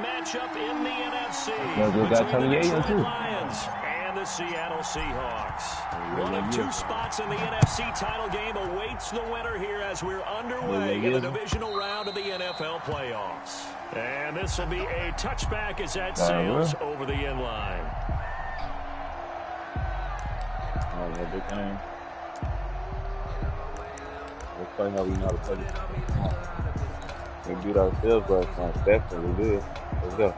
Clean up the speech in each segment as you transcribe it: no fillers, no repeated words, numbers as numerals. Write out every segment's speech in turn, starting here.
matchup in the NFC between the Detroit Lions and the Seattle Seahawks. One of two spots in the NFC title game awaits the winner here as we're underway in the divisional round of the NFL playoffs. And this will be a touchback as that sails over the end line. Oh, yeah, big game. Let's play how we know how to play this. We beat ourselves last night. Definitely did. Let's go.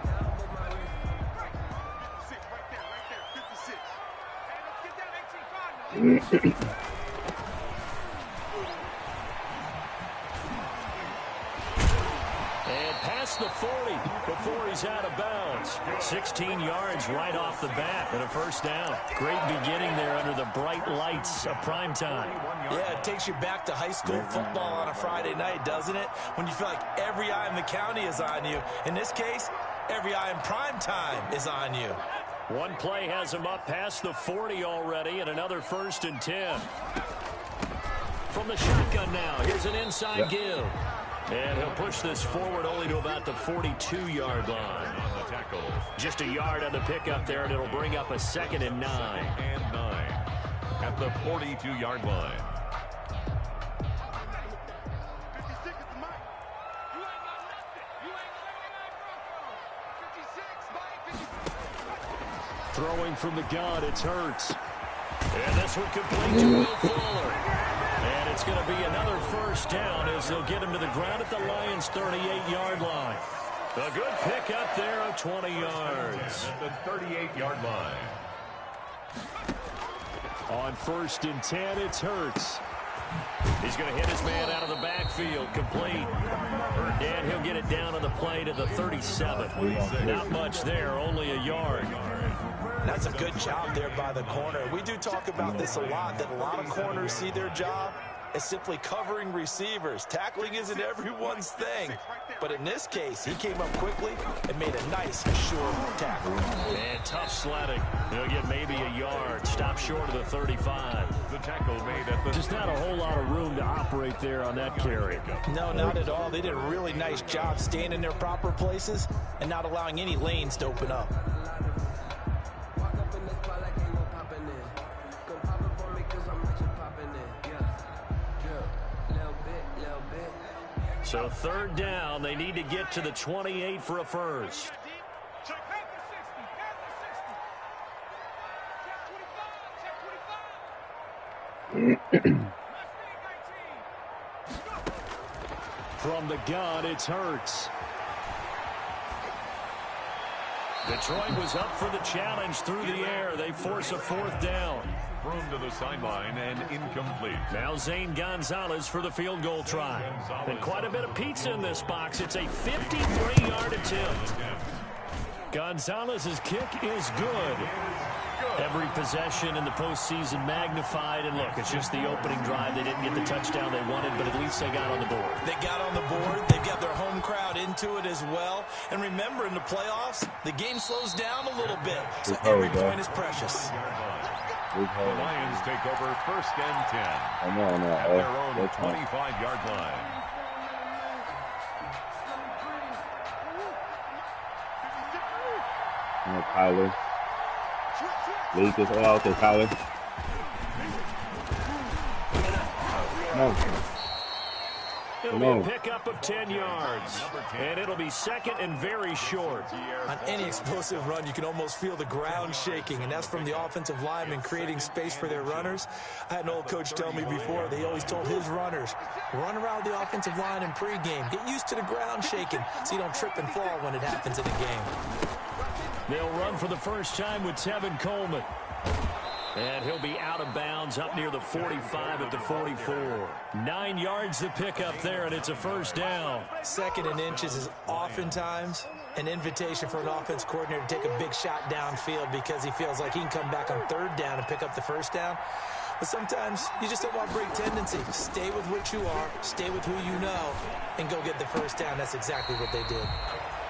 And past the 40 before he's out of bounds. 16 yards right off the bat and a first down. Great beginning there under the bright lights of prime time. Yeah, it takes you back to high school football on a Friday night, doesn't it? When you feel like every eye in the county is on you. In this case, every eye in prime time is on you. One play has him up past the 40 already, and another 1st and 10. From the shotgun now, here's an inside give. And he'll push this forward only to about the 42-yard line. Just a yard on the pickup there, and it'll bring up a 2nd and 9. At the 42-yard line. Throwing from the gun, it's Hurts. And this one complete to Will Fuller. And it's going to be another first down as they'll get him to the ground at the Lions' 38-yard line. A good pickup there of 20 yards. At the 38-yard line. On 1st and 10, it's Hurts. He's going to hit his man out of the backfield, complete. And he'll get it down on the play to the 37. Not much there, only a yard. That's a good job there by the corner. We do talk about this a lot, that a lot of corners see their job as simply covering receivers. Tackling isn't everyone's thing. But in this case, he came up quickly and made a nice, short tackle. And tough sledding. He'll get maybe a yard. Stop short of the 35. The tackle made at the... Just not a whole lot of room to operate there on that carry. No, not at all. They did a really nice job staying in their proper places and not allowing any lanes to open up. So 3rd down, they need to get to the 28 for a first. From the gun, it's Hurts. Detroit was up for the challenge through the air. They force a 4th down. Thrown to the sideline and incomplete. Now Zane Gonzalez for the field goal try. And quite a bit of pizza in this box. It's a 53-yard attempt. Gonzalez's kick is good. Every possession in the postseason magnified. And look, it's just the opening drive. They didn't get the touchdown they wanted, but at least they got on the board. They got on the board. They've got their home crowd into it as well. And remember, in the playoffs, the game slows down a little bit. So every point is precious. The Lions take over 1st and 10. At their own 25-yard line. Tyler. Lucas. Oh, okay, Tyler. No. It'll be a pickup of 10 yards. And it'll be 2nd and very short. On any explosive run, you can almost feel the ground shaking, and that's from the offensive linemen creating space for their runners. I had an old coach tell me before, they always told his runners, run around the offensive line in pregame. Get used to the ground shaking so you don't trip and fall when it happens in a game. They'll run for the first time with Tevin Coleman. And he'll be out of bounds up near the 45 at the 44. 9 yards to pick up there, and it's a first down. 2nd and inches is oftentimes an invitation for an offense coordinator to take a big shot downfield because he feels like he can come back on 3rd down and pick up the first down. But sometimes you just don't want to break tendency. Stay with what you are, stay with who you know, and go get the first down. That's exactly what they did.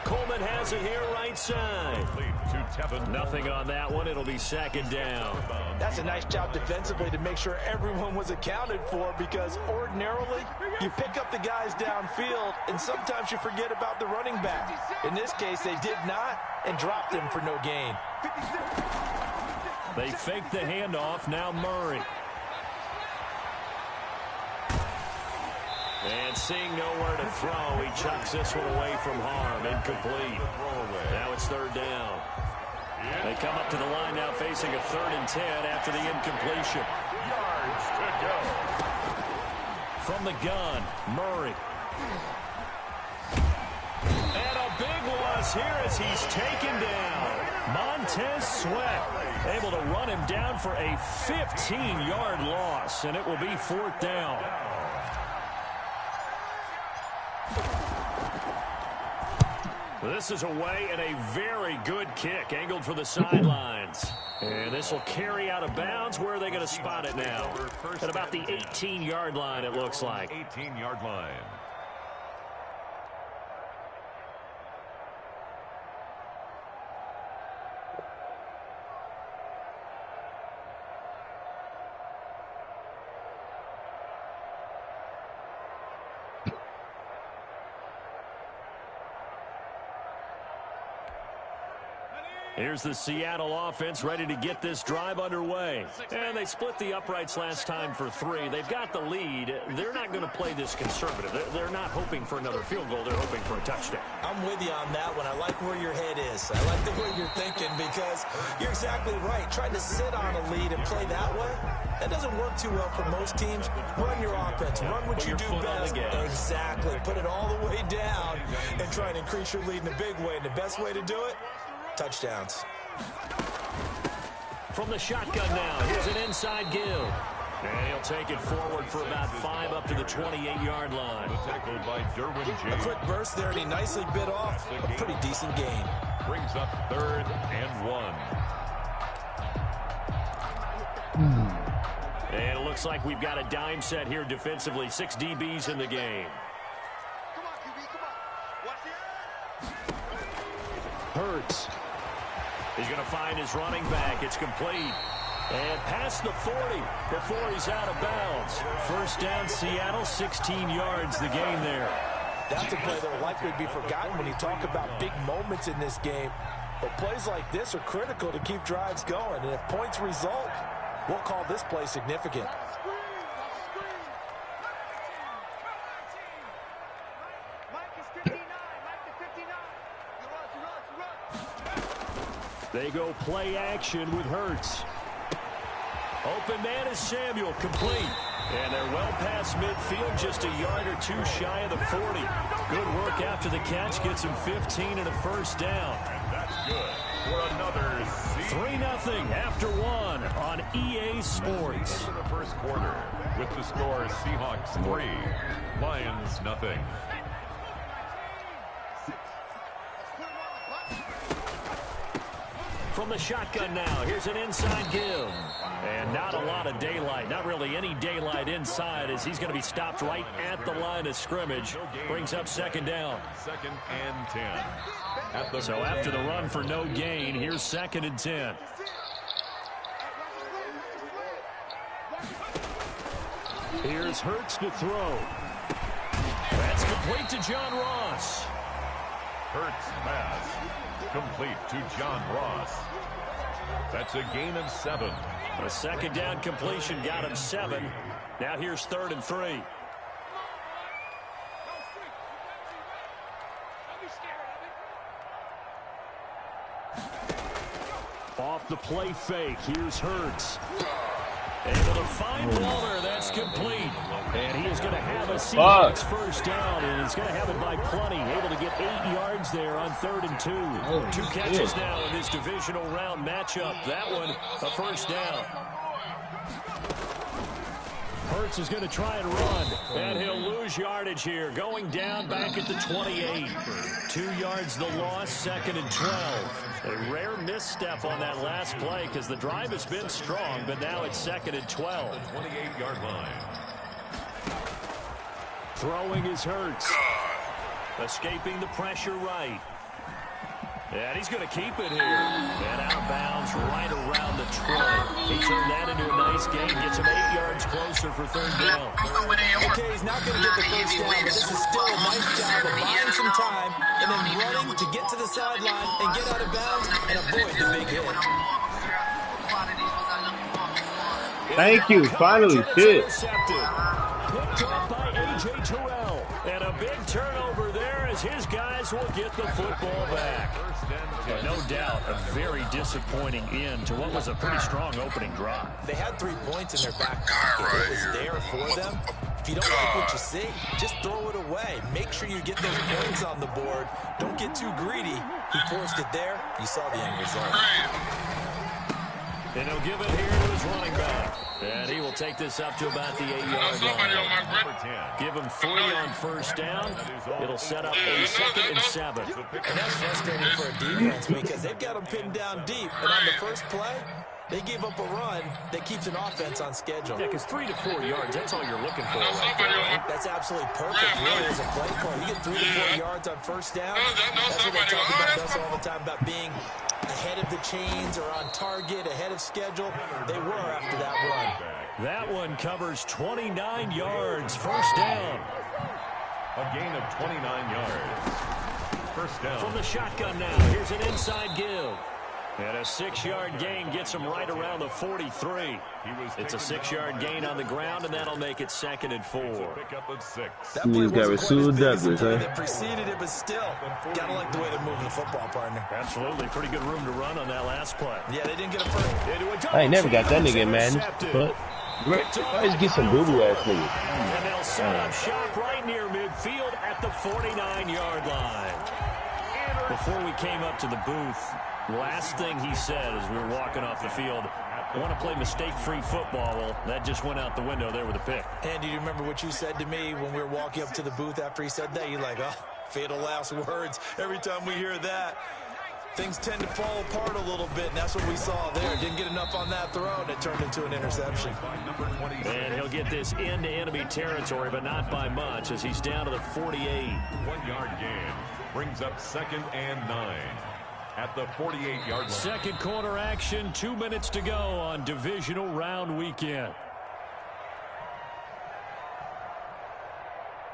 Coleman has it here right side. Nothing on that one. It'll be second down. That's a nice job defensively to make sure everyone was accounted for, because ordinarily you pick up the guys downfield and sometimes you forget about the running back. In this case, they did not and dropped him for no gain. They fake the handoff. Now Murray. And seeing nowhere to throw, he chucks this one away from harm. Incomplete. Now it's third down. They come up to the line now facing a 3rd and 10 after the incompletion. Yards to go. From the gun, Murray. And a big loss here as he's taken down. Montez Sweat able to run him down for a 15-yard loss, and it will be 4th down. This is away and a very good kick, angled for the sidelines. And this will carry out of bounds. Where are they going to spot it now? At about the 18-yard line, it looks like. 18-yard line. Here's the Seattle offense ready to get this drive underway. And they split the uprights last time for 3. They've got the lead. They're not going to play this conservative. They're not hoping for another field goal. They're hoping for a touchdown. I'm with you on that one. I like where your head is. I like the way you're thinking, because you're exactly right. Trying to sit on a lead and play that way, that doesn't work too well for most teams. Run your offense. Run what you do best. Exactly. Put it all the way down and try and increase your lead in a big way. And the best way to do it, touchdowns. From the shotgun now, here's an inside give. And he'll take it forward for about 5 up to the 28-yard line. Tackled by Derwin James. A quick burst there, and he nicely bit off a pretty decent gain. Brings up 3rd and 1. And it looks like we've got a dime set here defensively. 6 DBs in the game. Hurts. He's going to find his running back. It's complete. And past the 40 before he's out of bounds. First down, Seattle, 16 yards the gain there. That's a play that will likely be forgotten when you talk about big moments in this game. But plays like this are critical to keep drives going. And if points result, we'll call this play significant. They go play action with Hurts. Open man is Samuel, complete. And they're well past midfield, just a yard or 2 shy of the 40. Good work after the catch, gets him 15 and a first down. And that's good for another 3-0 after 1 on EA Sports. For the first quarter, with the score Seahawks 3, Lions 0. From the shotgun now, here's an inside give. And not a lot of daylight, not really any daylight inside, as he's going to be stopped right at the line of scrimmage. Brings up second down. 2nd and 10. So after the run for no gain, here's 2nd and 10. Here's Hurts to throw. That's complete to John Ross. Hurts pass. Complete to John Ross. That's a gain of 7. A second down completion got him 7. Now here's 3rd and 3. Off the play fake, here's Hurts. Able to find Waller, that's complete. And he is going to have a Seahawks first down, and he's going to have it by plenty. Able to get 8 yards there on 3rd and 2. Oh, 2 catches now in this divisional round matchup. That one, a first down. Hurts is going to try and run, and he'll lose yardage here. Going down back at the 28. 2 yards the loss, 2nd and 12. A rare misstep on that last play because the drive has been strong, but now it's 2nd and 12. 28-yard line. Throwing is Hurts. Escaping the pressure right. And he's going to keep it here. And out of bounds right around the 20. He turned that into a nice gain. Gets him 8 yards closer for third down. Okay, he's not going to get the first down, but this is still a nice job of buying some time and then running to get to the sideline and get out of bounds and avoid the big hit. Thank you. Finally, shit. Picked up by A.J. Terrell. And a big turnover there as his guys will get the football back. No doubt, a very disappointing end to what was a pretty strong opening drive. They had 3 points in their back pocket. It was there for them. If you don't like what you see, just throw it away. Make sure you get those points on the board. Don't get too greedy. He forced it there. You saw the end result. And he'll give it here to his running back. And he will take this up to about the 8-yard line. Give him 3 on first down. It'll set up a 2nd and 7. And that's frustrating for a defense because they've got them pinned down deep. And on the first play, they gave up a run that keeps an offense on schedule. Yeah, because 3 to 4 yards, that's all you're looking for right there, right? That's absolutely perfect, really, as a play call. You get 3 to 4 yards on first down. That's what they talk about us all the time, about being ahead of the chains or on target, ahead of schedule. They were after that run. That one covers 29 yards. First down. A gain of 29 yards. First down. From the shotgun now. Here's an inside give. And a 6-yard gain gets him right around the 43. It's a 6-yard gain on the ground, and that'll make it 2nd and 4. He's got Rasul Douglas, huh? That preceded it, but still, gotta like the way they're moving the football, partner. Absolutely. Pretty good room to run on that last play. Yeah, they didn't get a first. I ain't never got that nigga in Madden, but I just get some boo-boo ass niggas. And they'll set up shop right near midfield at the 49-yard line. Before we came up to the booth, last thing he said as we were walking off the field, I want to play mistake-free football. Well, that just went out the window there with a pick. Andy, do you remember what you said to me when we were walking up to the booth after he said that? You're like, oh, fatal last words. Every time we hear that, things tend to fall apart a little bit, and that's what we saw there. Didn't get enough on that throw, and it turned into an interception. And he'll get this into enemy territory, but not by much, as he's down to the 48. 1-yard gain brings up 2nd and 9 at the 48-yard line. Second quarter action, 2 minutes to go on divisional round weekend.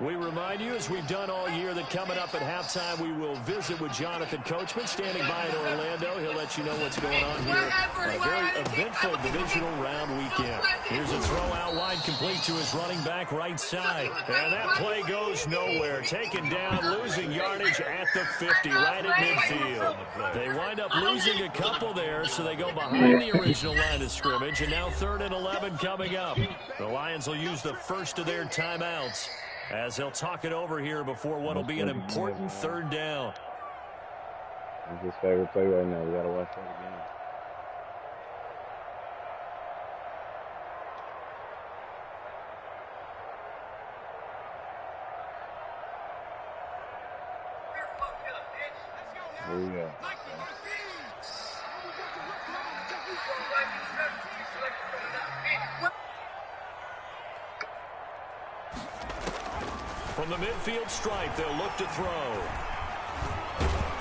We remind you, as we've done all year, that coming up at halftime, we will visit with Jonathan Coachman, standing by in Orlando. He'll let you know what's going on here. A very eventful divisional round weekend. Here's a throw out wide, complete to his running back right side. And that play goes nowhere. Taken down, losing yardage at the 50, right at midfield. They wind up losing a couple there, so they go behind the original line of scrimmage. And now 3rd and 11 coming up. The Lions will use the first of their timeouts, as they'll talk it over here before what will be an important 3rd down. It's his favorite play right now. We got to watch that again. Here we go. From the midfield stripe, they'll look to throw.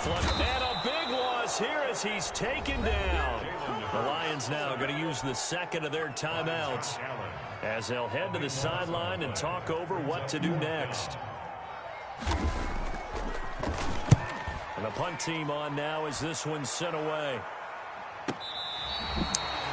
And a big loss here as he's taken down. The Lions now going to use the 2nd of their timeouts as they'll head to the sideline and talk over what to do next. And the punt team on now as this one's sent away.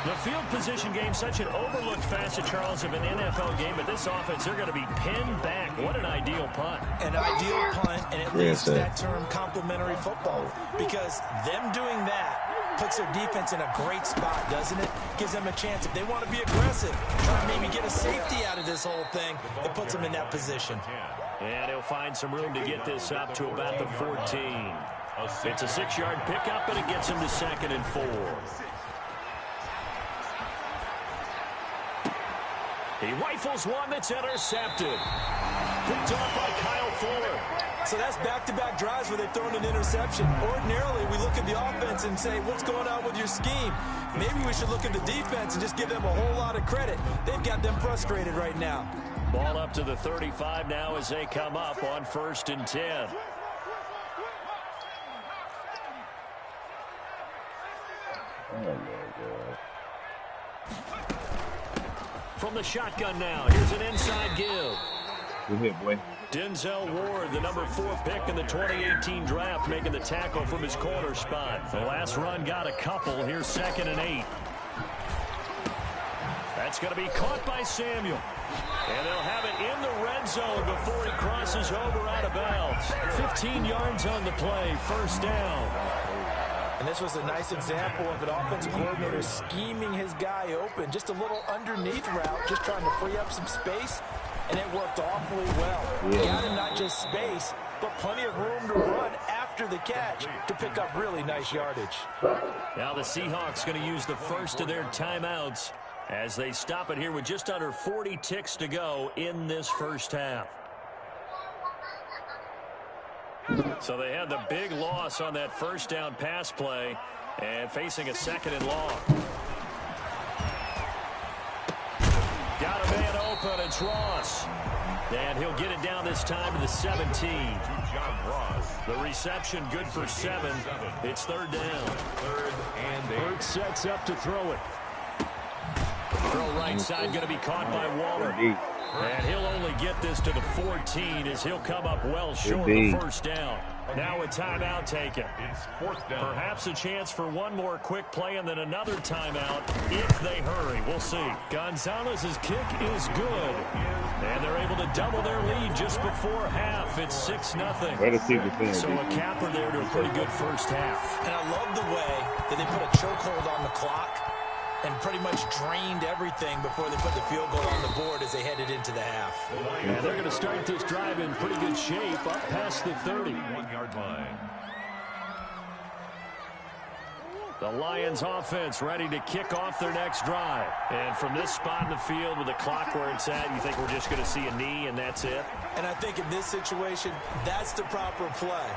The field position game, such an overlooked facet, Charles, of an NFL game, but this offense, they're going to be pinned back. What an ideal punt. An ideal punt, and it leads to that term complementary football, because them doing that puts their defense in a great spot, doesn't it? Gives them a chance. If they want to be aggressive, try to maybe get a safety out of this whole thing, it puts them in that position. And he'll find some room to get this up to about the 14. It's a 6-yard pickup, and it gets him to 2nd and 4. He rifles one that's intercepted. Picked up by Kyle Fuller. So that's back-to-back drives where they've thrown an interception. Ordinarily, we look at the offense and say, what's going on with your scheme? Maybe we should look at the defense and just give them a whole lot of credit. They've got them frustrated right now. Ball up to the 35 now as they come up on 1st and 10. Oh, my God. From the shotgun now, here's an inside give. Good hit, boy. Denzel Ward, the number 4 pick in the 2018 draft, making the tackle from his corner spot. The last run got a couple. Here's 2nd and 8. That's going to be caught by Samuel. And they'll have it in the red zone before he crosses over out of bounds. 15 yards on the play, first down. And this was a nice example of an offensive coordinator scheming his guy open. Just a little underneath route, just trying to free up some space. And it worked awfully well. Yeah. Got him not just space, but plenty of room to run after the catch to pick up really nice yardage. Now the Seahawks going to use the first of their timeouts as they stop it here with just under 40 ticks to go in this first half. So they had the big loss on that first down pass play and facing a 2nd and long. Got a man open. It's Ross. And he'll get it down this time to the 17. John Ross. The reception good for 7. It's 3rd down. 3rd and 8. Hurts sets up to throw it. Throw right side going to be caught by Waller. And he'll only get this to the 14 as he'll come up well short of the first down. Now a timeout taken. It's 4th down. Perhaps a chance for one more quick play and then another timeout if they hurry. We'll see. Gonzalez's kick is good. And they're able to double their lead just before half. It's 6-0. So a capper there to a pretty good first half. And I love the way that they put a chokehold on the clock and pretty much drained everything before they put the field goal on the board as they headed into the half. And they're going to start this drive in pretty good shape up past the 30. 1-yard line. The Lions offense ready to kick off their next drive. And from this spot in the field with the clock where it's at, you think we're just going to see a knee and that's it? And I think in this situation, that's the proper play.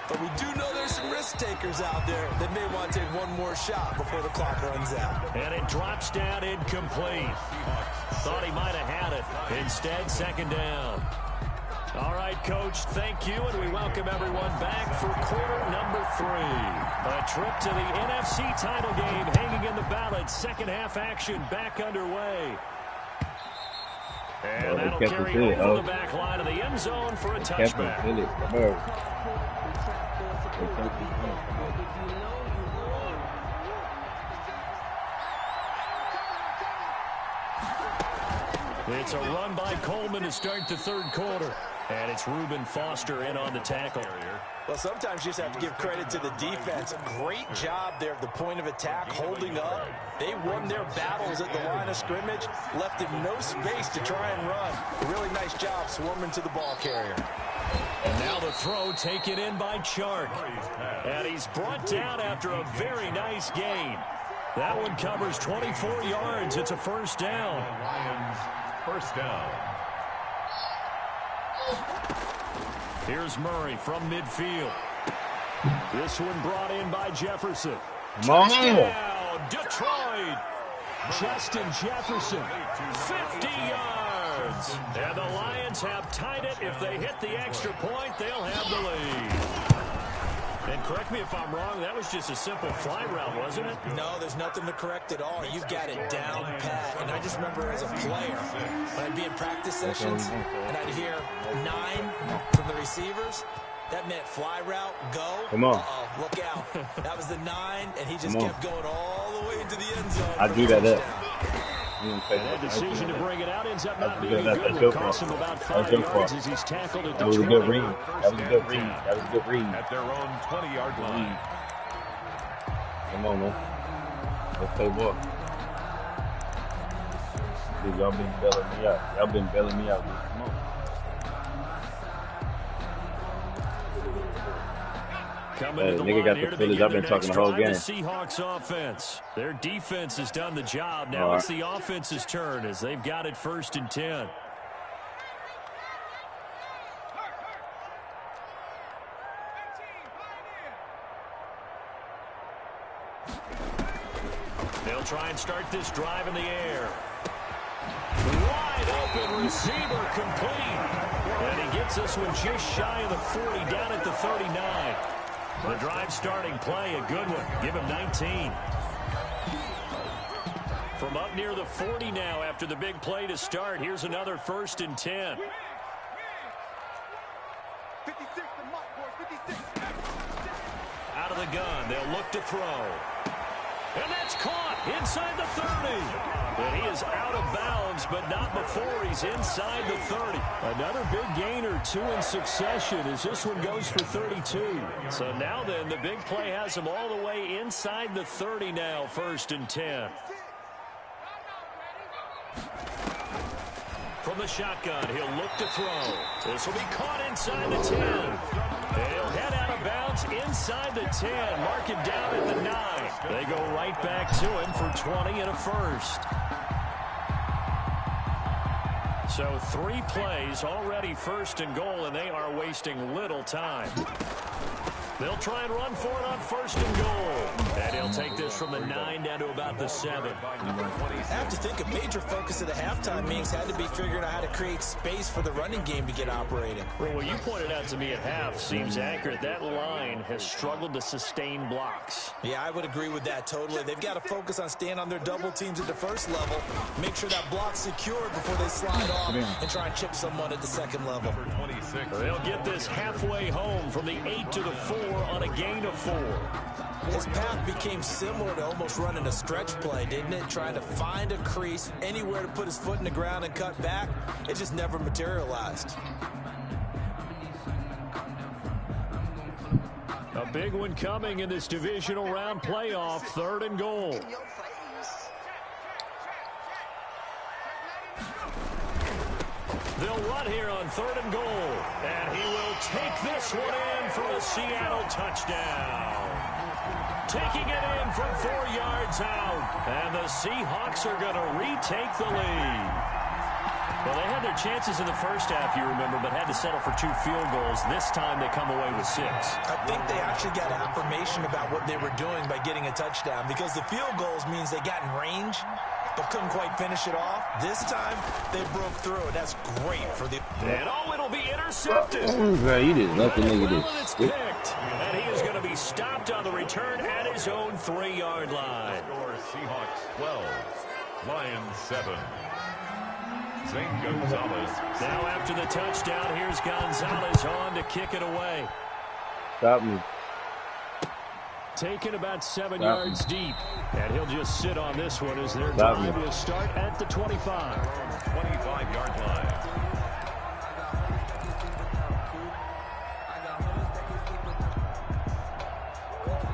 But we do know there's some risk takers out there that may want to take one more shot before the clock runs out. And it drops down incomplete. Thought he might have had it. Instead, 2nd down. All right, Coach, thank you, and we welcome everyone back for quarter number 3. A trip to the NFC title game hanging in the balance. Second half action back underway. And that'll carry over the back line of the end zone for a touchback. It's a run by Coleman to start the 3rd quarter. And it's Reuben Foster in on the tackle. Well, sometimes you just have to give credit to the defense. Great job there at the point of attack, holding up. They won their battles at the line of scrimmage, left him no space to try and run. A really nice job swarming to the ball carrier. And now the throw taken in by Chark. And he's brought down after a very nice gain. That one covers 24 yards. It's a first down. Lions, first down. Here's Murray from midfield. This one brought in by Jefferson. Touchdown, Detroit. Justin Jefferson, 50 yards. And the Lions have tied it. If they hit the extra point, they'll have the lead. And correct me if I'm wrong, that was just a simple fly route, wasn't it? No, there's nothing to correct at all. You've got it down pat. And I just remember as a player, when I'd be in practice sessions, and I'd hear 9 from the receivers, that meant fly route, go. Come on. Uh-oh, look out. That was the 9, and he just kept going all the way into the end zone. I do that up. And that decision to bring it out ends up not being a good one. Cost him about 5 yards as he's tackled at the 20. That was a good read. That was a good read. That was a good read. At their own 20-yard line. Come on, man. Let's play ball. Dude, y'all been bailing me out. Y'all been bailing me out, dude. Come on. Coming to the nigga line got here the to footage. begin I've been their talking next the whole drive, game. the Seahawks offense. Their defense has done the job. Now it's the offense's turn as they've got it 1st and 10. They'll try and start this drive in the air. Wide open receiver complete. And he gets this one just shy of the 40, down at the 39. The drive starting play, a good one. Give him 19. From up near the 40 now after the big play to start. Here's another 1st and 10. 56, Out of the gun, they'll look to throw. And that's caught inside the 30. And he is out of bounds, but not before he's inside the 30. Another big gain or 2 in succession as this one goes for 32. So now then, the big play has him all the way inside the 30 now, 1st and 10. From the shotgun, he'll look to throw. This will be caught inside the 10. And he'll head out of bounds inside the 10. Mark him down at the 9. They go right back to him for 20 and a 1st. So 3 plays, already 1st and goal, and they are wasting little time. They'll try and run for it on 1st and goal. And he'll take this from the 9 down to about the 7. I have to think a major focus of the halftime meetings had to be figuring out how to create space for the running game to get operating. Well, what you pointed out to me at half seems accurate. That line has struggled to sustain blocks. Yeah, I would agree with that totally. They've got to focus on staying on their double teams at the 1st level, make sure that block's secured before they slide off and try and chip someone at the 2nd level. They'll get this halfway home from the 8 to the 4 on a gain of 4. His path became similar to almost running a stretch play, didn't it? Trying to find a crease, anywhere to put his foot in the ground and cut back. It just never materialized. A big one coming in this divisional round playoff, 3rd and goal. They'll run here on 3rd and goal. And he will take this one in for a Seattle touchdown. Taking it in from 4 yards out. And the Seahawks are going to retake the lead. Well, they had their chances in the 1st half, you remember, but had to settle for 2 field goals. This time they come away with 6. I think they actually got affirmation about what they were doing by getting a touchdown, because the field goals means they got in range but couldn't quite finish it off. This time they broke through, and that's great for the... And it'll be intercepted. Bro, you did nothing, nigga. Well, it's picked. And he is going to be stopped on the return at his own 3-yard line. Score Seahawks 12, Lions 7. St. Gonzalez. Now after the touchdown, here's Gonzalez on to kick it away. Stop me. Taken about 7 yards deep. And he'll just sit on this one as their drive will start at the 25. 25-yard line.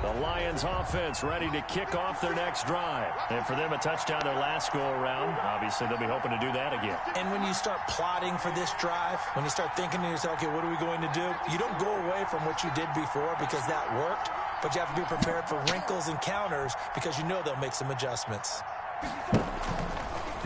The Lions offense ready to kick off their next drive. And for them, a touchdown their last go-around. Obviously, they'll be hoping to do that again. And when you start plotting for this drive, when you start thinking to yourself, okay, what are we going to do? You don't go away from what you did before because that worked, but you have to be prepared for wrinkles and counters because you know they'll make some adjustments.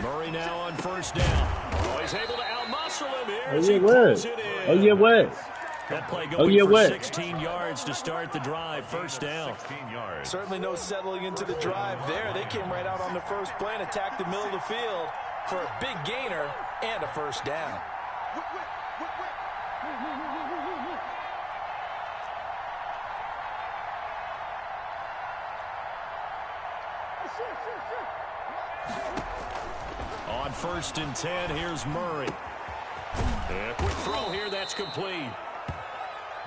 Murray now on 1st down. Oh, he's able to outmuscle him here. Oh, yeah, what? Oh, yeah, what? That play going for 16 yards to start the drive. 1st down. 16 yards. Certainly no settling into the drive there. They came right out on the 1st play and attacked the middle of the field for a big gainer and a 1st down. On 1st and 10, here's Murray. And a quick throw here, that's complete.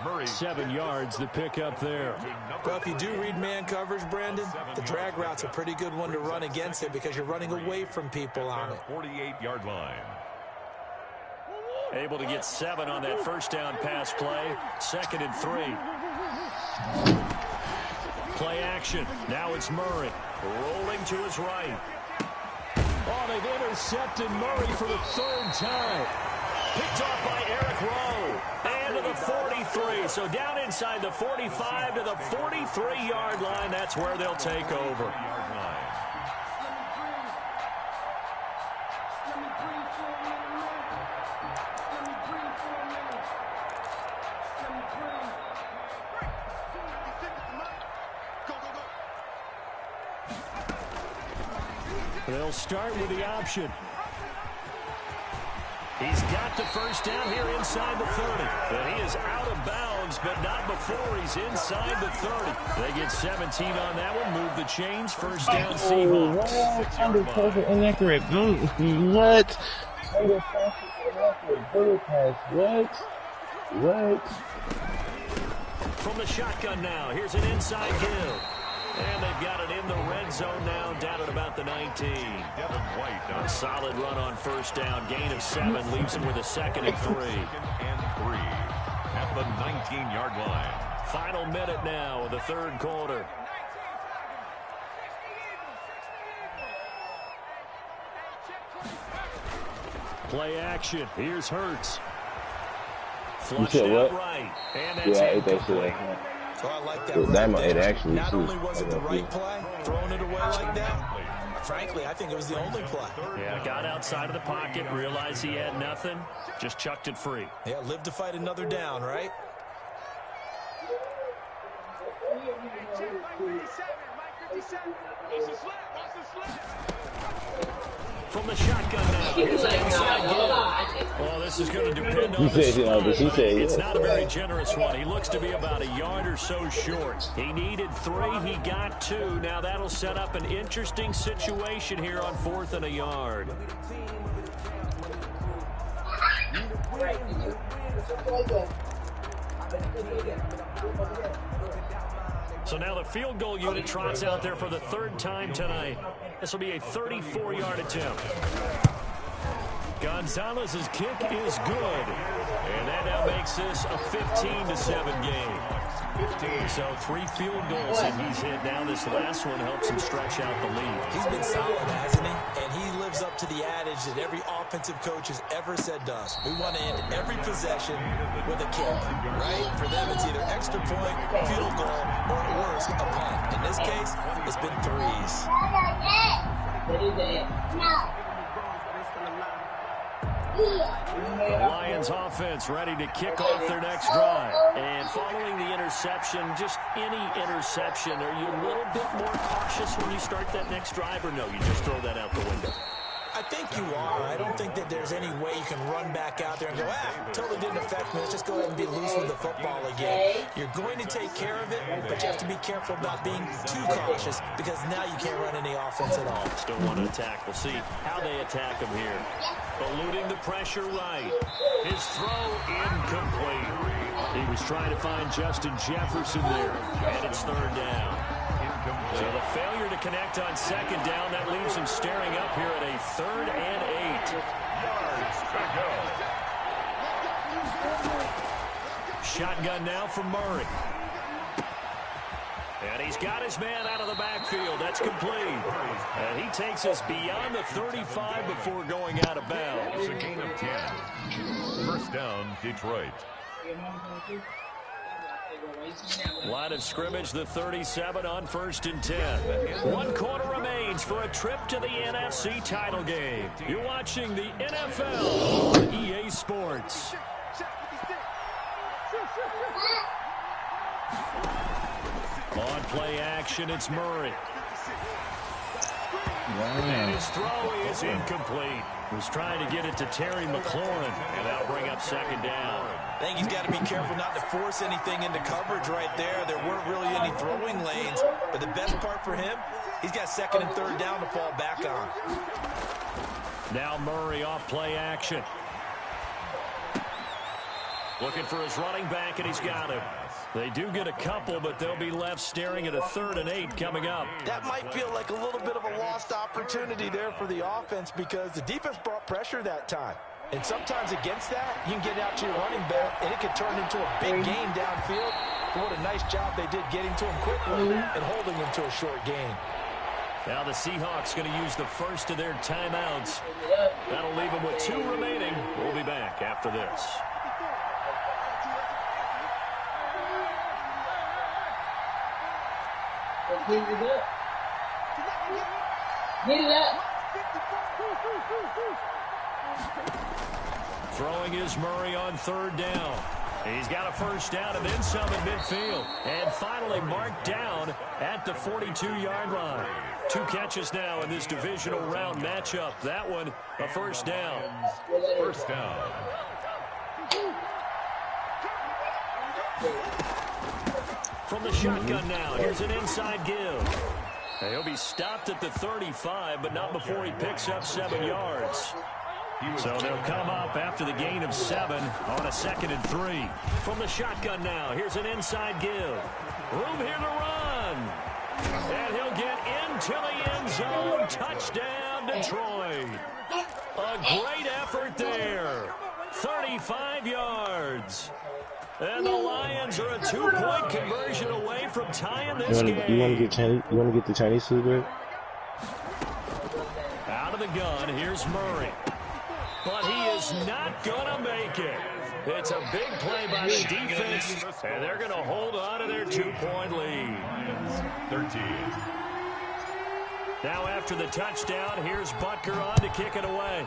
Murray. 7 yards, the pick up there. Well, if you do read man coverage, Brandon, the drag route's a pretty good one to run against it because you're running away from people on it. 48-yard line. Able to get 7 on that 1st down pass play. 2nd and 3. Play action. Now it's Murray. Rolling to his right. Oh, they've intercepted Murray for the 3rd time. Picked off by Eric Rowe. And to the 43. So down inside the 45 to the 43-yard line. That's where they'll take over. They'll start with the option. He's got the first down here inside the 30. But he is out of bounds, but not before he's inside the 30. They get 17 on that one. Move the chains. First down, Seahawks. Under pressure, inaccurate. What? Under pressure, inaccurate. Bullet pass. What? From the shotgun now. Here's an inside give. And they've got it in the red zone now, down at about the 19. A solid run on first down. Gain of 7 leaves him with a 2nd and 3. At the 19-yard line. Final minute now of the 3rd quarter. Play action. Here's Hurts. Flushed out right. And that's incomplete. So I like that. It actually not only was it the right play, throwing it away like that, frankly, I think it was the only play. Yeah, got outside of the pocket, realized he had nothing, just chucked it free. Yeah, live to fight another down, right? From the shotgun now. Here's an inside give. Well, this is going to depend on the start. It's not a very generous one. He looks to be about a yard or so short. He needed 3. He got 2. Now that'll set up an interesting situation here on 4th and a yard. So now the field goal unit trots out there for the 3rd time tonight. This will be a 34-yard attempt. Gonzalez's kick is good. And that now makes this a 15-7 game. So 3 field goals that he's hit now. This last one helps him stretch out the lead. He's been solid, hasn't he? And he lives up to the adage that every offensive coach has ever said to us. We want to end every possession with a kick, right? For them, it's either extra point, field goal, or at worst, a punt. In this case, it's been 3s. The Lions offense ready to kick off their next drive. And following the interception, just any interception, are you a little bit more cautious when you start that next drive, or no, you just throw that out the window? I think you are. I don't think that there's any way you can run back out there and go, totally didn't affect me. Let's just go ahead and be loose with the football again. You're going to take care of it, but you have to be careful about being too cautious because now you can't run any offense at all. Still want to attack. We'll see how they attack him here. Eluding the pressure right. His throw incomplete. He was trying to find Justin Jefferson there, and it's 3rd down. So the failure to connect on 2nd down, that leaves him staring up here at a 3rd and 8. Shotgun now from Murray. And he's got his man out of the backfield. That's complete. And he takes us beyond the 35 before going out of bounds. It's a gain of 10. First down, Detroit. Line of scrimmage, the 37 on 1st and 10. 1 quarter remains for a trip to the NFC title game. You're watching the NFL on EA Sports. On play action, it's Murray. And his throw is incomplete. Was trying to get it to Terry McLaurin, and that'll bring up 2nd down. I think he's got to be careful not to force anything into coverage right there. There weren't really any throwing lanes, but the best part for him, he's got 2nd and 3rd down to fall back on. Now Murray off play action. Looking for his running back, and he's got him. They do get a couple, but they'll be left staring at a 3rd and 8 coming up. That might feel like a little bit of a lost opportunity there for the offense because the defense brought pressure that time. And sometimes against that, you can get out to your running back, and it could turn into a big gain downfield. But what a nice job they did getting to him quickly and holding him to a short gain. Now the Seahawks going to use the first of their timeouts. That'll leave them with 2 remaining. We'll be back after this. Get it up. Throwing is Murray on 3rd down. He's got a first down and then some at midfield. And finally marked down at the 42-yard line. 2 catches now in this divisional round matchup. That one, a first down. First down. From the shotgun now, here's an inside give. He'll be stopped at the 35, but not before he picks up 7 yards. So they'll come up after the gain of 7 on a 2nd and 3. From the shotgun now, here's an inside give. Room here to run. And he'll get into the end zone. Touchdown, Detroit. A great effort there. 35 yards. And the Lions are a 2-point conversion away from tying this game. You want to get the Chinese food, right? Out of the gun, here's Murray. But he is not going to make it. It's a big play by the defense, and they're going to hold on to their 2-point lead. 13. Now after the touchdown, here's Butker on to kick it away.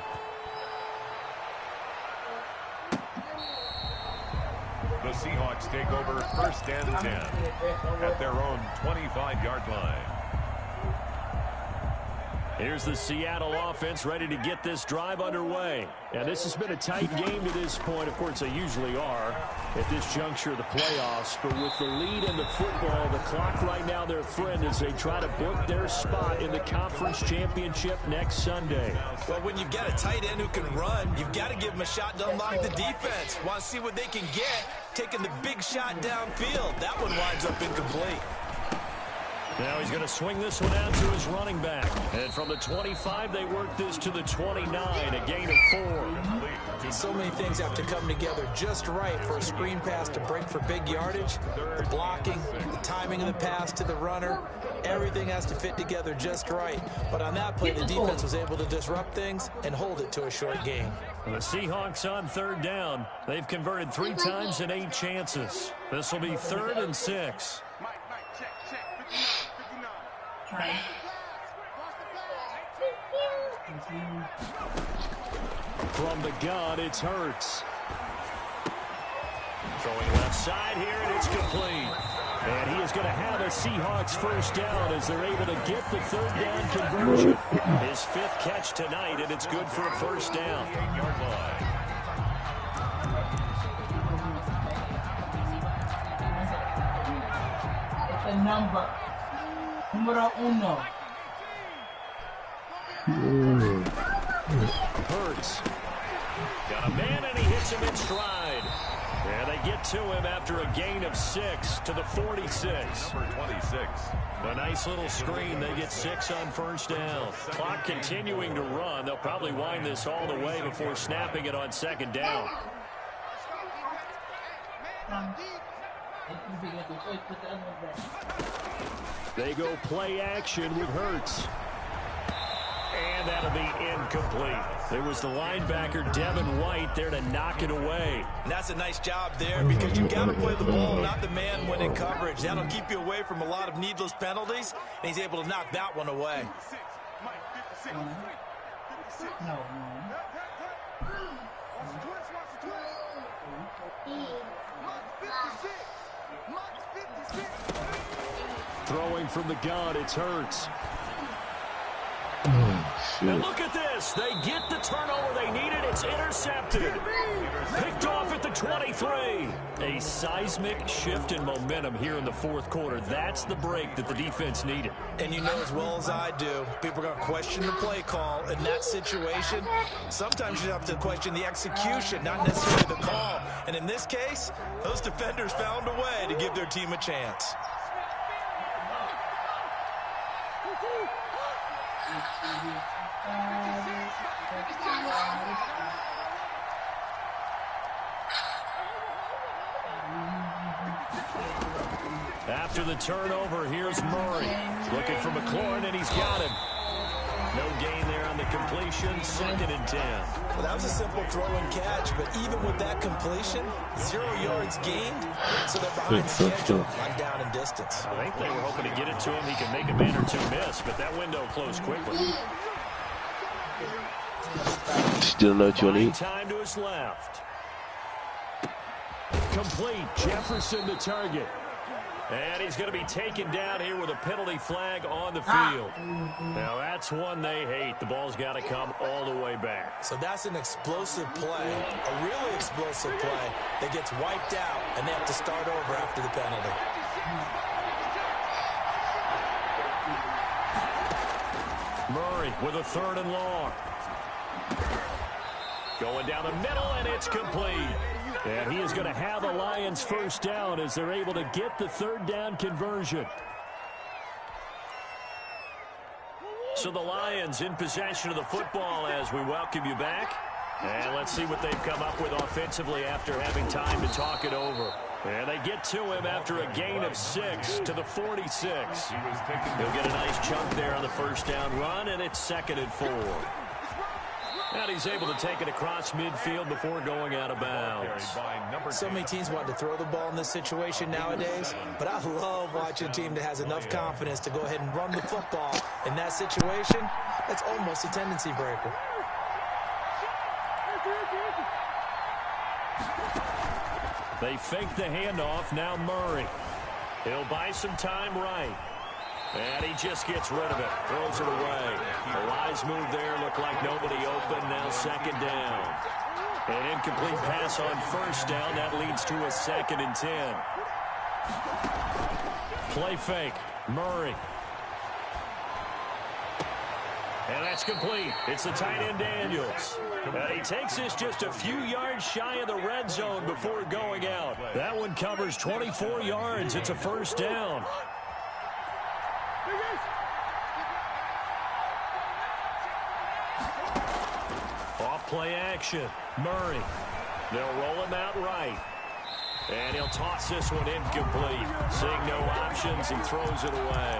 The Seahawks take over 1st and 10 at their own 25-yard line. Here's the Seattle offense ready to get this drive underway. And this has been a tight game to this point. Of course, they usually are at this juncture of the playoffs. But with the lead in the football, the clock right now their friend as they try to book their spot in the conference championship next Sunday. Well, when you've got a tight end who can run, you've got to give them a shot to unlock the defense. Want to see what they can get, taking the big shot downfield. That one winds up incomplete. Now he's going to swing this one out to his running back. And from the 25, they work this to the 29, a gain of 4. So many things have to come together just right for a screen pass to break for big yardage. The blocking, the timing of the pass to the runner, everything has to fit together just right. But on that play, the defense was able to disrupt things and hold it to a short gain. The Seahawks on 3rd down. They've converted 3 times in 8 chances. This will be 3rd and 6. From the gun, it's Hurts. Throwing left side here, and it's complete. And he is going to have a Seahawks first down as they're able to get the 3rd down conversion. His 5th catch tonight, and it's good for a first down. 8-yard line. Numero uno. Hurts. Got a man, and he hits him in stride. And they get to him after a gain of 6 to the 46. Number 26. A nice little screen. They get 6 on first down. Clock continuing to run. They'll probably wind this all the way before snapping it on 2nd down. They go play action with Hurts. And that'll be incomplete. It was the linebacker, Devin White, there to knock it away. And that's a nice job there because you've got to play the ball, not the man when in coverage. That'll keep you away from a lot of needless penalties, and he's able to knock that one away. Throwing from the gun, it's Hurts. Now look at this. They get the turnover they needed. It's intercepted. Picked off at the 23. A seismic shift in momentum here in the 4th quarter. That's the break that the defense needed. And you know as well as I do, people are going to question the play call in that situation. Sometimes you have to question the execution, not necessarily the call. And in this case, those defenders found a way to give their team a chance. After the turnover, here's Murray. Looking for McLaurin, and he's got him. No gain there on the completion, 2nd and 10. Well, that was a simple throw and catch, but even with that completion, 0 yards gained, so they're behind schedule on down and distance. I think they were hoping to get it to him. He can make a man or 2 miss, but that window closed quickly. Still know what you need. Time to his left. Complete. Jefferson the target. And he's going to be taken down here with a penalty flag on the field. Now, that's one they hate. The ball's got to come all the way back. So that's an explosive play, a really explosive play that gets wiped out, and they have to start over after the penalty. Murray with a 3rd and long. Going down the middle, and it's complete. And he is going to have the Lions first down as they're able to get the 3rd down conversion. So the Lions in possession of the football as we welcome you back. And let's see what they've come up with offensively after having time to talk it over. And they get to him after a gain of 6 to the 46. He'll get a nice chunk there on the first down run, and it's 2nd and 4. And he's able to take it across midfield before going out of bounds. So many teams want to throw the ball in this situation nowadays, but I love watching a team that has enough confidence to go ahead and run the football. In that situation, that's almost a tendency breaker. They fake the handoff. Now Murray. He'll buy some time right. And he just gets rid of it. Throws it away. A wise move there. Looked like nobody open. Now 2nd down. An incomplete pass on 1st down. That leads to a 2nd and 10. Play fake. Murray. And that's complete. It's the tight end Daniels. And he takes this just a few yards shy of the red zone before going out. That one covers 24 yards. It's a 1st down. Off-play action. Murray. They'll roll him out right. And he'll toss this one incomplete. Seeing no options, he throws it away.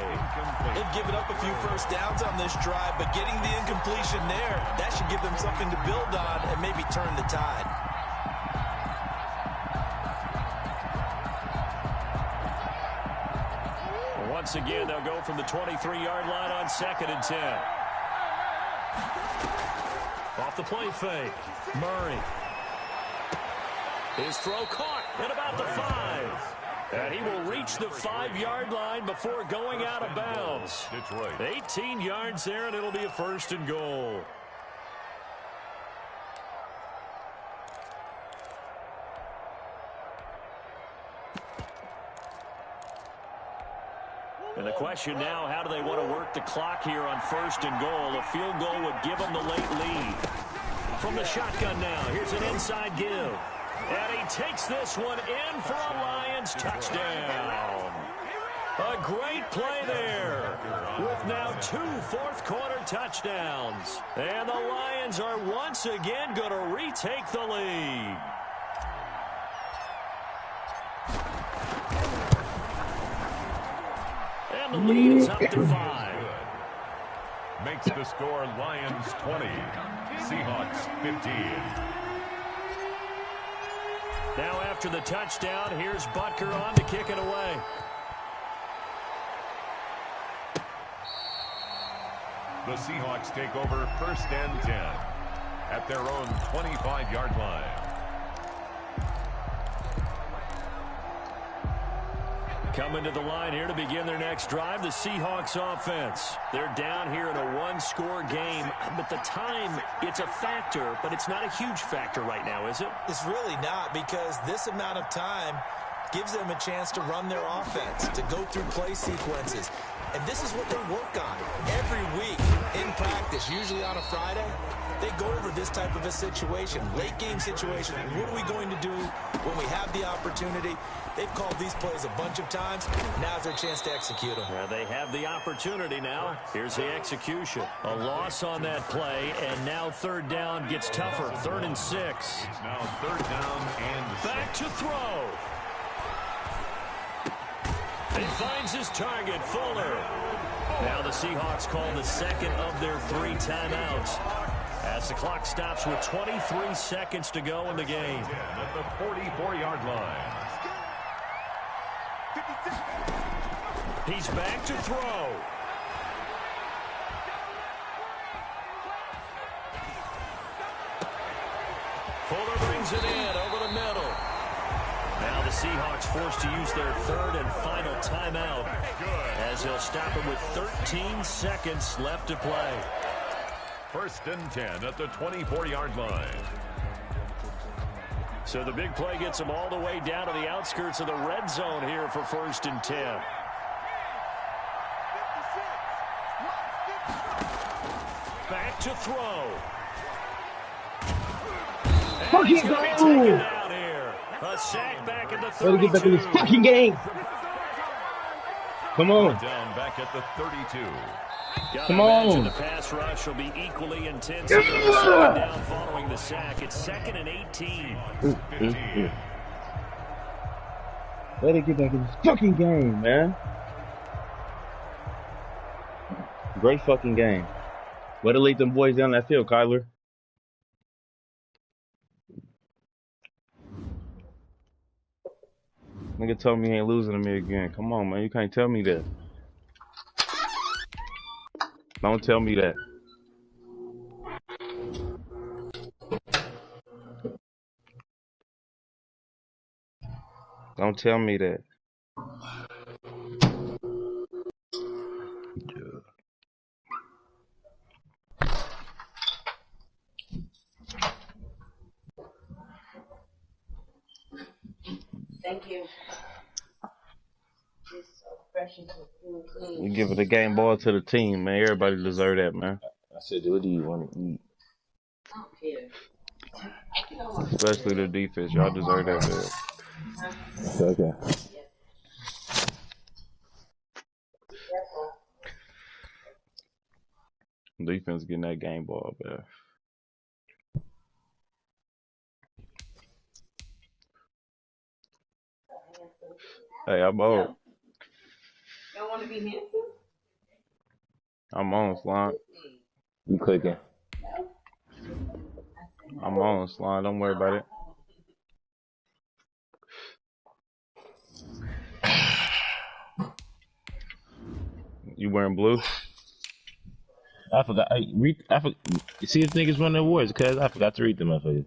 They've given up a few first downs on this drive, but getting the incompletion there, that should give them something to build on and maybe turn the tide. Once again, they'll go from the 23-yard line on 2nd and 10. Off the play fake. Murray. His throw caught at about the 5. And he will reach the 5-yard line before going out of bounds. 18 yards there, and it'll be a 1st and goal. And the question now, how do they want to work the clock here on 1st and goal? A field goal would give them the late lead. From the shotgun now, here's an inside give. And he takes this one in for a Lions touchdown. A great play there with now 2 fourth-quarter touchdowns. And the Lions are once again going to retake the lead. And the lead is up to 5. Makes the score Lions 20, Seahawks 15. Now after the touchdown, here's Butker on to kick it away. The Seahawks take over 1st and 10 at their own 25-yard line. Coming to the line here to begin their next drive, the Seahawks offense. They're down here in a 1-score game, but the time, it's a factor, but it's not a huge factor right now, is it? It's really not, because this amount of time gives them a chance to run their offense, to go through play sequences. And this is what they work on every week in practice, usually on a Friday. They go over this type of a situation, late game situation. What are we going to do when we have the opportunity? They've called these plays a bunch of times. Now's their chance to execute them. Yeah, they have the opportunity now. Here's the execution. A loss on that play, and now 3rd down gets tougher. 3rd and 6. It's now 3rd down and 6. Back to throw. He finds his target, Fuller. Now the Seahawks call the 2nd of their 3 timeouts, as the clock stops with 23 seconds to go in the game. At the 44-yard line. He's back to throw. Fuller brings it in over the middle. Seahawks forced to use their third and final timeout as they'll stop it with 13 seconds left to play. 1st and 10 at the 24-yard line. So the big play gets them all the way down to the outskirts of the red zone here for 1st and 10. Back to throw. Fucking go! A sack back at the 32. Better get back in this fucking game. Come on. Down back at the 32. Come on. The pass rush will be equally intense here on the second down following the sack. It's 2nd and 18. Let it get back in this fucking game, man. Great fucking game. Way to lead them boys down that field, Kyler. Nigga told me he ain't losing to me again. Come on, man. You can't tell me that. Don't tell me that. Don't tell me that. Thank you. We give it a game ball to the team, man. Everybody deserve that, man. I said, what do you want to eat? I don't care. Especially the defense. Y'all deserve that, man. Okay. Defense getting that game ball, man. Hey, I'm on. Don't want to be handsome? I'm on, Slime. You clicking? I'm on, Slime. Don't worry about it. You wearing blue? I forgot. You see if niggas run the awards, cuz I forgot to read them motherfuckers.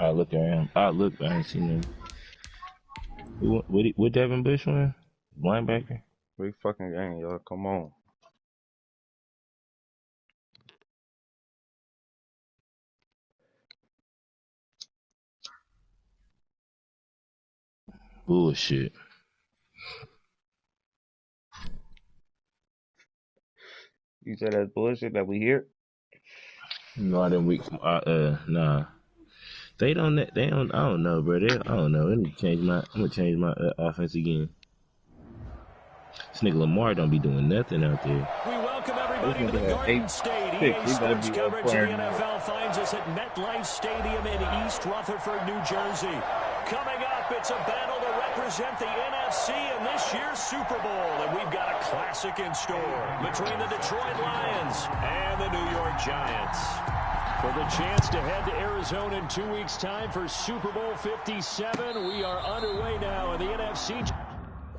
I look around. I look. I ain't seen them. What Devin Bush win? Linebacker. Big fucking game, y'all. Come on. Bullshit. You said that's bullshit that we hear? No, I didn't week. Nah. They don't. I don't know, bro. I don't know. I'm gonna change my offense again. This nigga Lamar don't be doing nothing out there. We welcome everybody to the Garden State. EA Sports coverage of the NFL finds us at MetLife Stadium in East Rutherford, New Jersey. Coming up, it's a battle to represent the NFC in this year's Super Bowl. And we've got a classic in store between the Detroit Lions and the New York Giants. For the chance to head to Arizona in 2 weeks' time for Super Bowl 57, we are underway now in the NFC.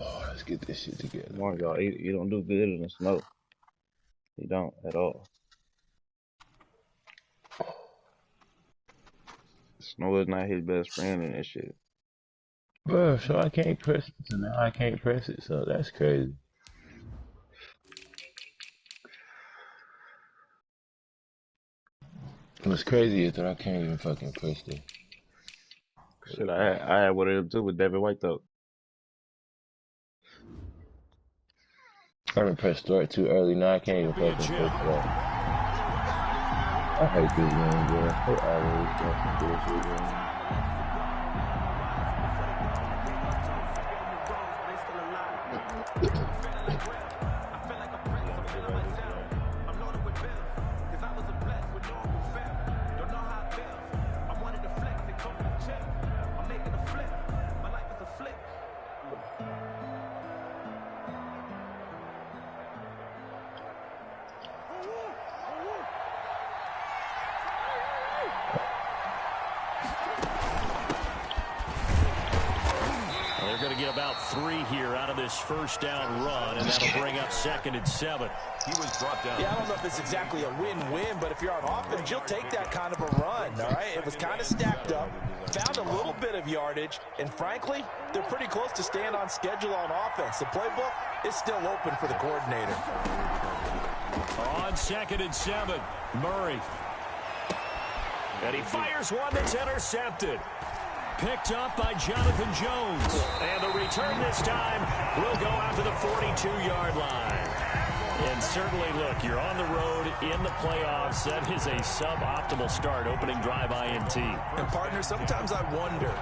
Oh, let's get this shit together. Come on, y'all. He don't do good in the snow. He don't at all. Snow is not his best friend in this shit. Bro, so I can't press it. So now I can't press it. So that's crazy. What's crazy is that I can't even fucking press it. Shit, I had one of them too with David White though. I done pressed start too early. Now I can't even fucking press start. I hate this game, bro. They always fucking bullshit, bro. 3 here out of this first down run, and that'll bring up 2nd and 7. He was brought down. Yeah, I don't know if it's exactly a win-win, but if you're on offense, you'll take that kind of a run, all right? It was kind of stacked up, found a little bit of yardage, and frankly, they're pretty close to staying on schedule on offense. The playbook is still open for the coordinator. On 2nd and 7, Murray. And he fires one that's intercepted. Picked up by Jonathan Jones. And the return this time will go out to the 42-yard line. And certainly, look, you're on the road in the playoffs. That is a suboptimal start, opening drive INT. And, partner, sometimes I wonder,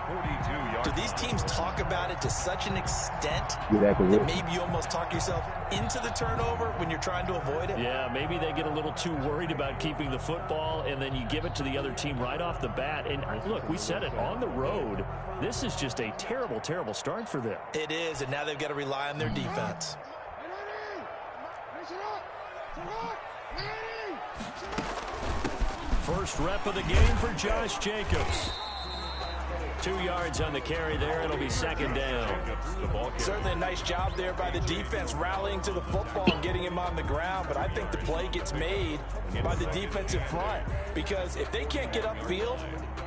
do these teams talk about it to such an extent that maybe you almost talk yourself into the turnover when you're trying to avoid it? Yeah, maybe they get a little too worried about keeping the football, and then you give it to the other team right off the bat. And, look, we said it, on the road, this is just a terrible, terrible start for them. It is, and now they've got to rely on their defense. First rep of the game for Josh Jacobs. 2 yards on the carry there. It'll be 2nd down. Certainly a nice job there by the defense rallying to the football and getting him on the ground, but I think the play gets made by the defensive front because if they can't get upfield,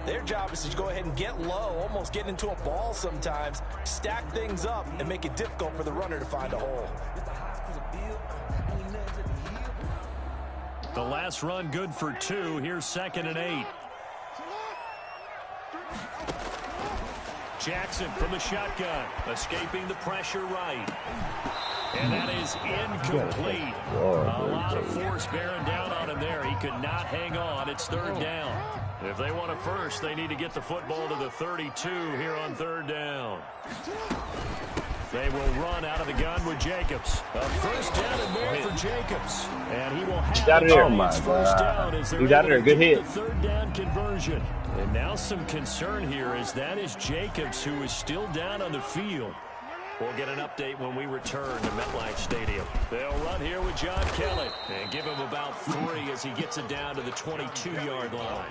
their job is to go ahead and get low, almost get into a ball sometimes, stack things up, and make it difficult for the runner to find a hole. The last run good for 2. Here's 2nd and 8. Jackson from the shotgun, escaping the pressure right. And that is incomplete. A lot of force bearing down on him there. He could not hang on. It's 3rd down. If they want a first, they need to get the football to the 32 here on 3rd down. They will run out of the gun with Jacobs. A first down and more for Jacobs. And he will have first down as they're able to get the 3rd down conversion. And now some concern here is that is Jacobs, who is still down on the field. We'll get an update when we return to MetLife Stadium. They'll run here with John Kelly and give him about 3 as he gets it down to the 22-yard line.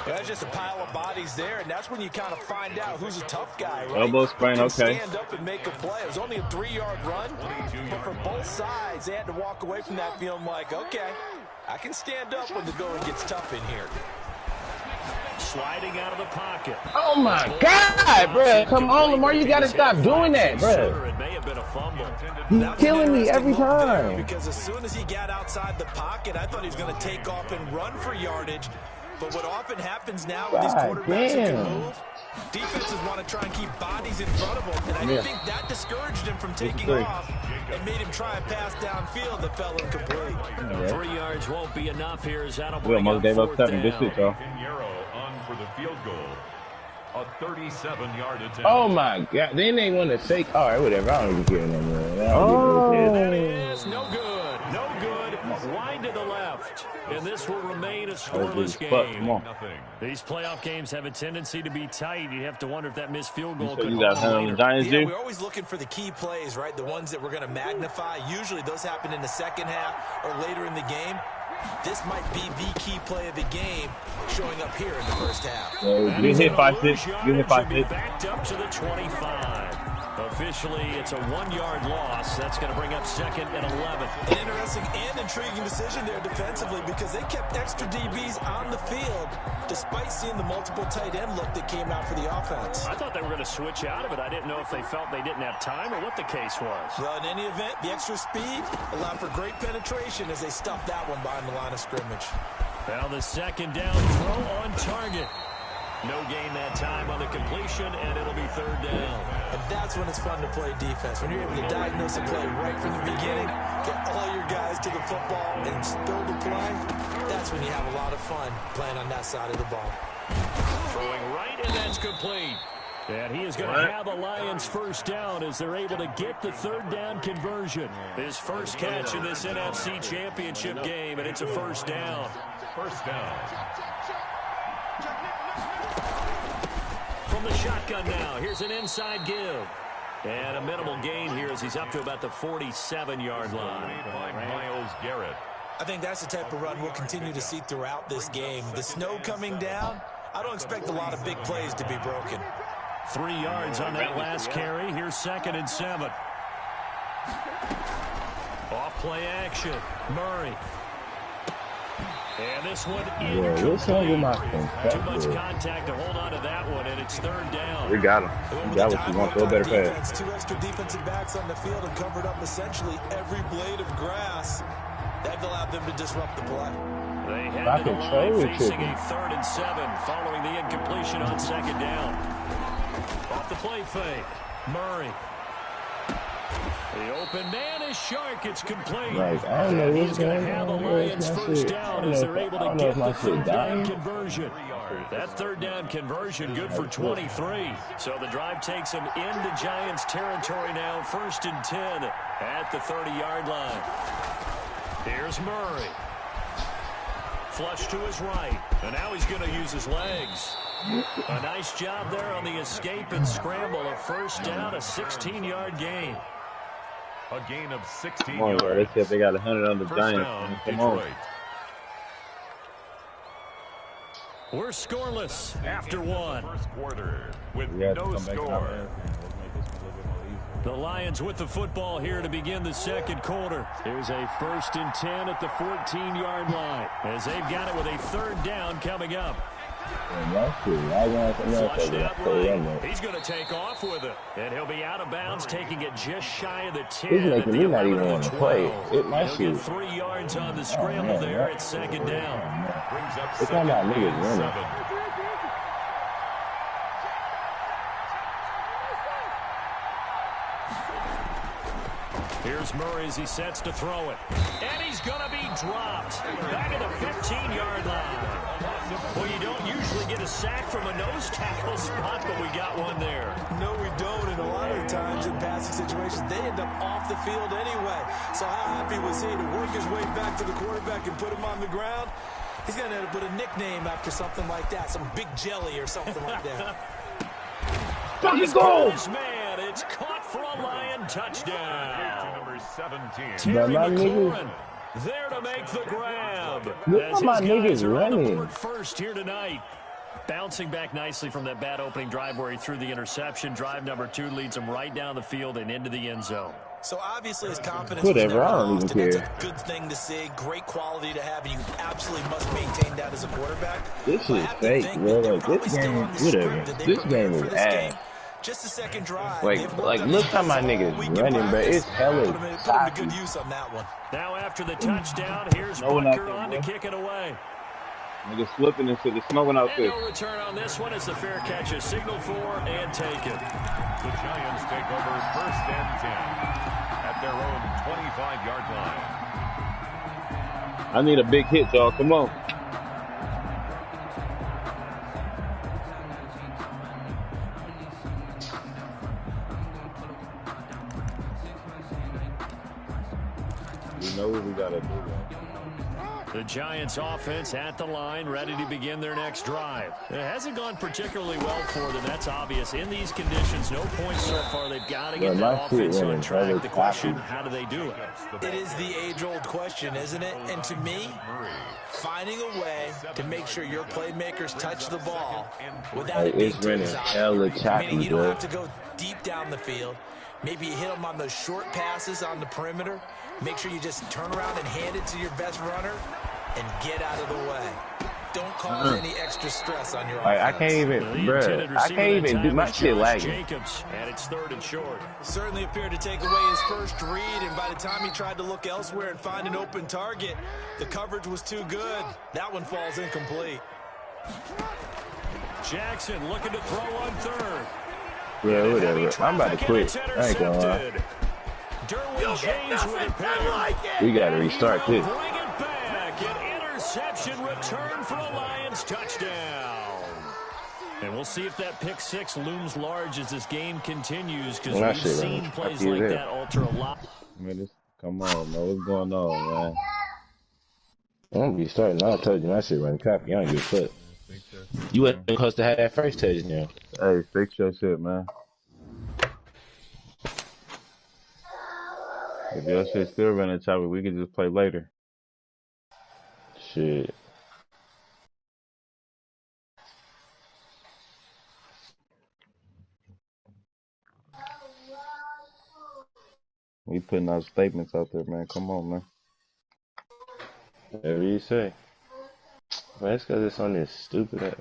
That's just a pile of bodies there, and that's when you kind of find out who's a tough guy, right? Elbow sprain, okay. Stand up and make a play. It was only a 3-yard run, but for both sides, they had to walk away from that feeling like, okay, I can stand up when the going gets tough in here. Sliding out of the pocket. Oh, my God, bro. Come on, Lamar. You got to stop doing that, bro. It may have been a fumble. He's killing me every time. Because as soon as he got outside the pocket, I thought he was going to take off and run for yardage. But what often happens now with these quarterbacks who can move, defenses want to try and keep bodies in front of them. And I think that discouraged him from taking off and made him try a pass downfield that fell incomplete. 3 yards won't be enough here as that'll We almost gave up 7. Good shit, y'all. On for the field goal. A 37-yard attempt. Oh, my God. Then they want to say, all right, whatever. I don't even care no more. That is no good. No good. Wide to the left. And this will remain a scoreless game. These playoff games have a tendency to be tight. You have to wonder if that missed field goal could we're always looking for the key plays, right? The ones that we're going to magnify. Usually those happen in the second half or later in the game. This might be the key play of the game showing up here in the first half. Good hit, 5-6. Good hit, 5-6. Backed up to the 25. Officially, it's a 1-yard loss. That's going to bring up 2nd and 11. An interesting and intriguing decision there defensively because they kept extra DBs on the field despite seeing the multiple tight end look that came out for the offense. I thought they were going to switch out of it. I didn't know if they felt they didn't have time or what the case was. Well, in any event, the extra speed allowed for great penetration as they stuffed that one behind the line of scrimmage. Now the 2nd down throw on target. No gain that time on the completion, and it'll be 3rd down. And that's when it's fun to play defense. When you're able to diagnose a play right from the beginning, get all your guys to the football, and build a play, that's when you have a lot of fun playing on that side of the ball. Throwing right, and that's complete. And he is going to have a Lions first down as they're able to get the 3rd down conversion. His first catch in this NFC Championship game, and it's a first down. First down. From the shotgun now, here's an inside give. And a minimal gain here as he's up to about the 47-yard line. Myles Garrett. I think that's the type of run we'll continue to see throughout this game. The snow coming down, I don't expect a lot of big plays to be broken. 3 yards on that last carry. Here's 2nd and 7. Off play action. Murray. And this one incomplete. Too much contact to hold on to that one, and it's 3rd down. We got him. We got what you want. Throw a better pass. 2 extra defensive backs on the field and covered up essentially every blade of grass. That allowed them to disrupt the play. They head to the line facing a 3rd and 7 following the incompletion on 2nd down. Off the play fake. Murray. The open man is Shark. It's complete. Like, I don't know what's He's going to have the Lions first down as they're able to get the 3rd down conversion. That 3rd down conversion good for 23. So the drive takes them into Giants territory now. 1st and 10 at the 30-yard line. Here's Murray. Flush to his right. And now he's going to use his legs. A nice job there on the escape and scramble. A 1st down, a 16-yard gain. A gain of 16 yards. Let's see if they got 100 on the Giants. Come on. We're scoreless after 1. First quarter with no score. The Lions with the football here to begin the 2nd quarter. Here's a 1st and 10 at the 14-yard line as they've got it with a 3rd down coming up. Flushed out right. He's going to take off with it. And he'll be out of bounds, taking it just shy of the 10. He's making me not even want to play. It might He'll get 3 yards on the scramble there at 2nd down. It's not about niggas running. Here's Murray as he sets to throw it. And he's going to be dropped. Back at the 15-yard line. Well, you don't usually get a sack from a nose tackle spot, but we got one there. No, we don't. And a lot of times in passing situations, they end up off the field anyway. So how happy was he to work his way back to the quarterback and put him on the ground? He's going to end up with a nickname after something like that, some Big Jelly or something like that. Fucking goal! Man, it's caught for a Lion touchdown. Number 17. Terry McLaurin there to make the grab. Look at my niggas running. First here tonight. Bouncing back nicely from that bad opening drive where he threw the interception. Drive number 2 leads him right down the field and into the end zone. So obviously his confidence whatever, I don't even care. care. It's a good thing to see, great quality to have, and you absolutely must maintain that as a quarterback. This is fake, bro. Like, this game, whatever. This game is ass. Just a second drive. Like look how my niggas running, bro. It's hella put to good use on that one. Now after the touchdown, here's Butker on to kick it away. Niggas slipping into the smoking outfit. No return on this one as the fair catch is signaled for and taken. The Giants take over 1st and 10 at their own 25-yard line. I need a big hit, y'all. Come on. We know what we got to do, man. The Giants offense at the line, ready to begin their next drive. It hasn't gone particularly well for them, that's obvious. In these conditions, no points so far. They've got to get that offense on track. The question, how do they do it? It is the age-old question, isn't it? And to me, finding a way to make sure your playmakers touch the ball without it being too exotic. Meaning you don't have to go deep down the field. Maybe you hit them on those short passes on the perimeter. Make sure you just turn around and hand it to your best runner and get out of the way. Don't cause any extra stress on your offense. I can't even, bro. I can't even do my shit lagging. Jacobs, and it's 3rd and short. Certainly appeared to take away his first read, and by the time he tried to look elsewhere and find an open target, the coverage was too good. That one falls incomplete. Jackson looking to throw on 3rd. Yeah, whatever. I'm about to quit. I ain't gonna lie. Derwin James with a pick. We gotta restart this. Bring it back. An interception return for a Lions touchdown. And we'll see if that pick 6 looms large as this game continues, because we've seen plays like that alter a lot. Man, come on, man. What's going on, man? I'm gonna be starting. I told you my shit running crappy. I don't give a fuck. You wasn't supposed to have that first touchdown. Hey, fix your shit, man. If your shit still running choppy, we can just play later. Shit. We putting out statements out there, man. Come on, man. Whatever you say. Man, it's because it's on this stupid.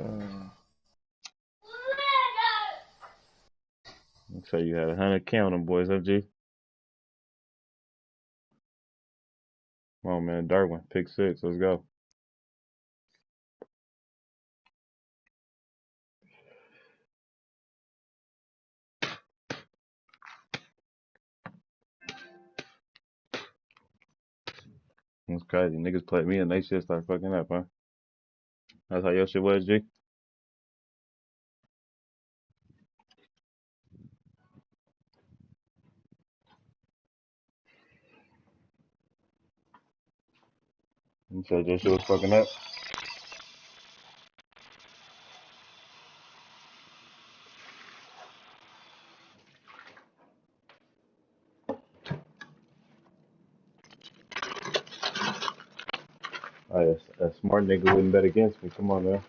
So you had 100 count them boys, FG. Come on, man. Darwin, pick 6. Let's go. It's crazy. Niggas play me and they shit start fucking up, huh? That's how your shit was, G? You said your shit was fucking up? Oh, yeah, a smart nigga wouldn't bet against me. Come on, man.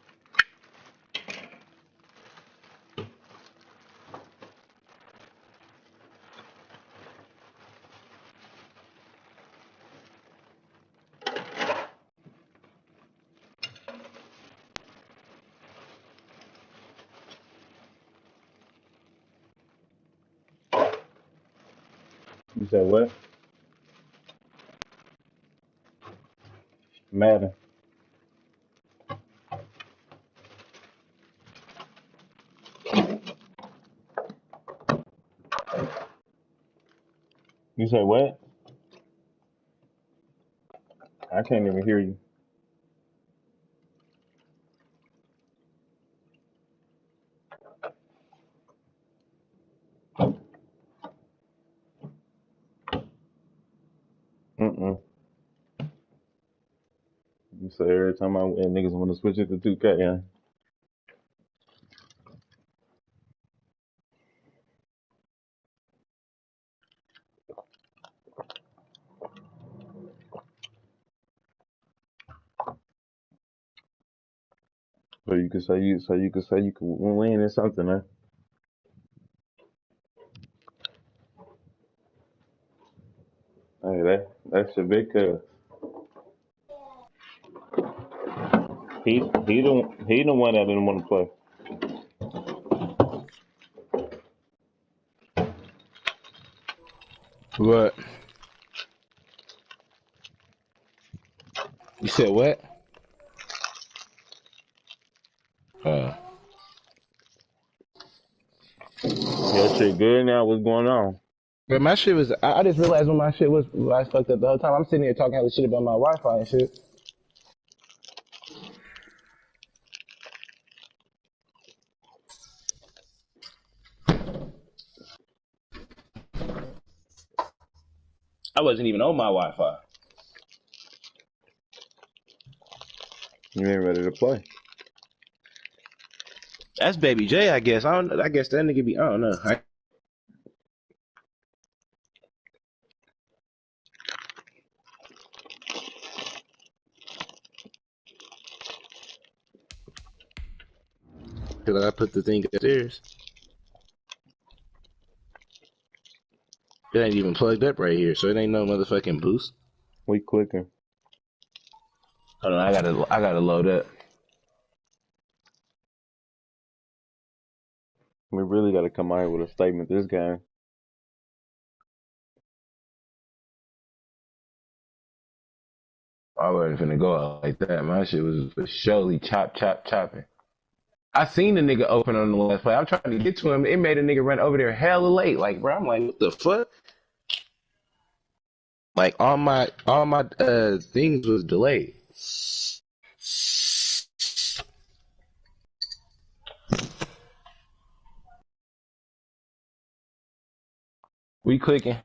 You said what? Madden. You said what? I can't even hear you. Mm-mm. You say every time I win, niggas want to switch it to 2K, yeah. So you could win or something, huh? Hey, that's your big cuz. He the one that didn't want to play. What? You said what? Your shit good now? What's going on? But my shit was. I just realized when my shit was. I fucked up the whole time. I'm sitting here talking hella shit about my Wi-Fi and shit. I wasn't even on my Wi-Fi. You ain't ready to play. That's Baby J, I guess. I don't. I guess that nigga be. I don't know. Cause I put the thing upstairs. It ain't even plugged up right here, so it ain't no motherfucking boost. We clicking. Hold on, I gotta load up. We really got to come out here with a statement this game. I wasn't finna go out like that. My shit was surely chopping. I seen the nigga open on the last play. I'm trying to get to him. It made a nigga run over there hella late. Like, bro, I'm like, what the fuck? Like, all my things was delayed. We clicking.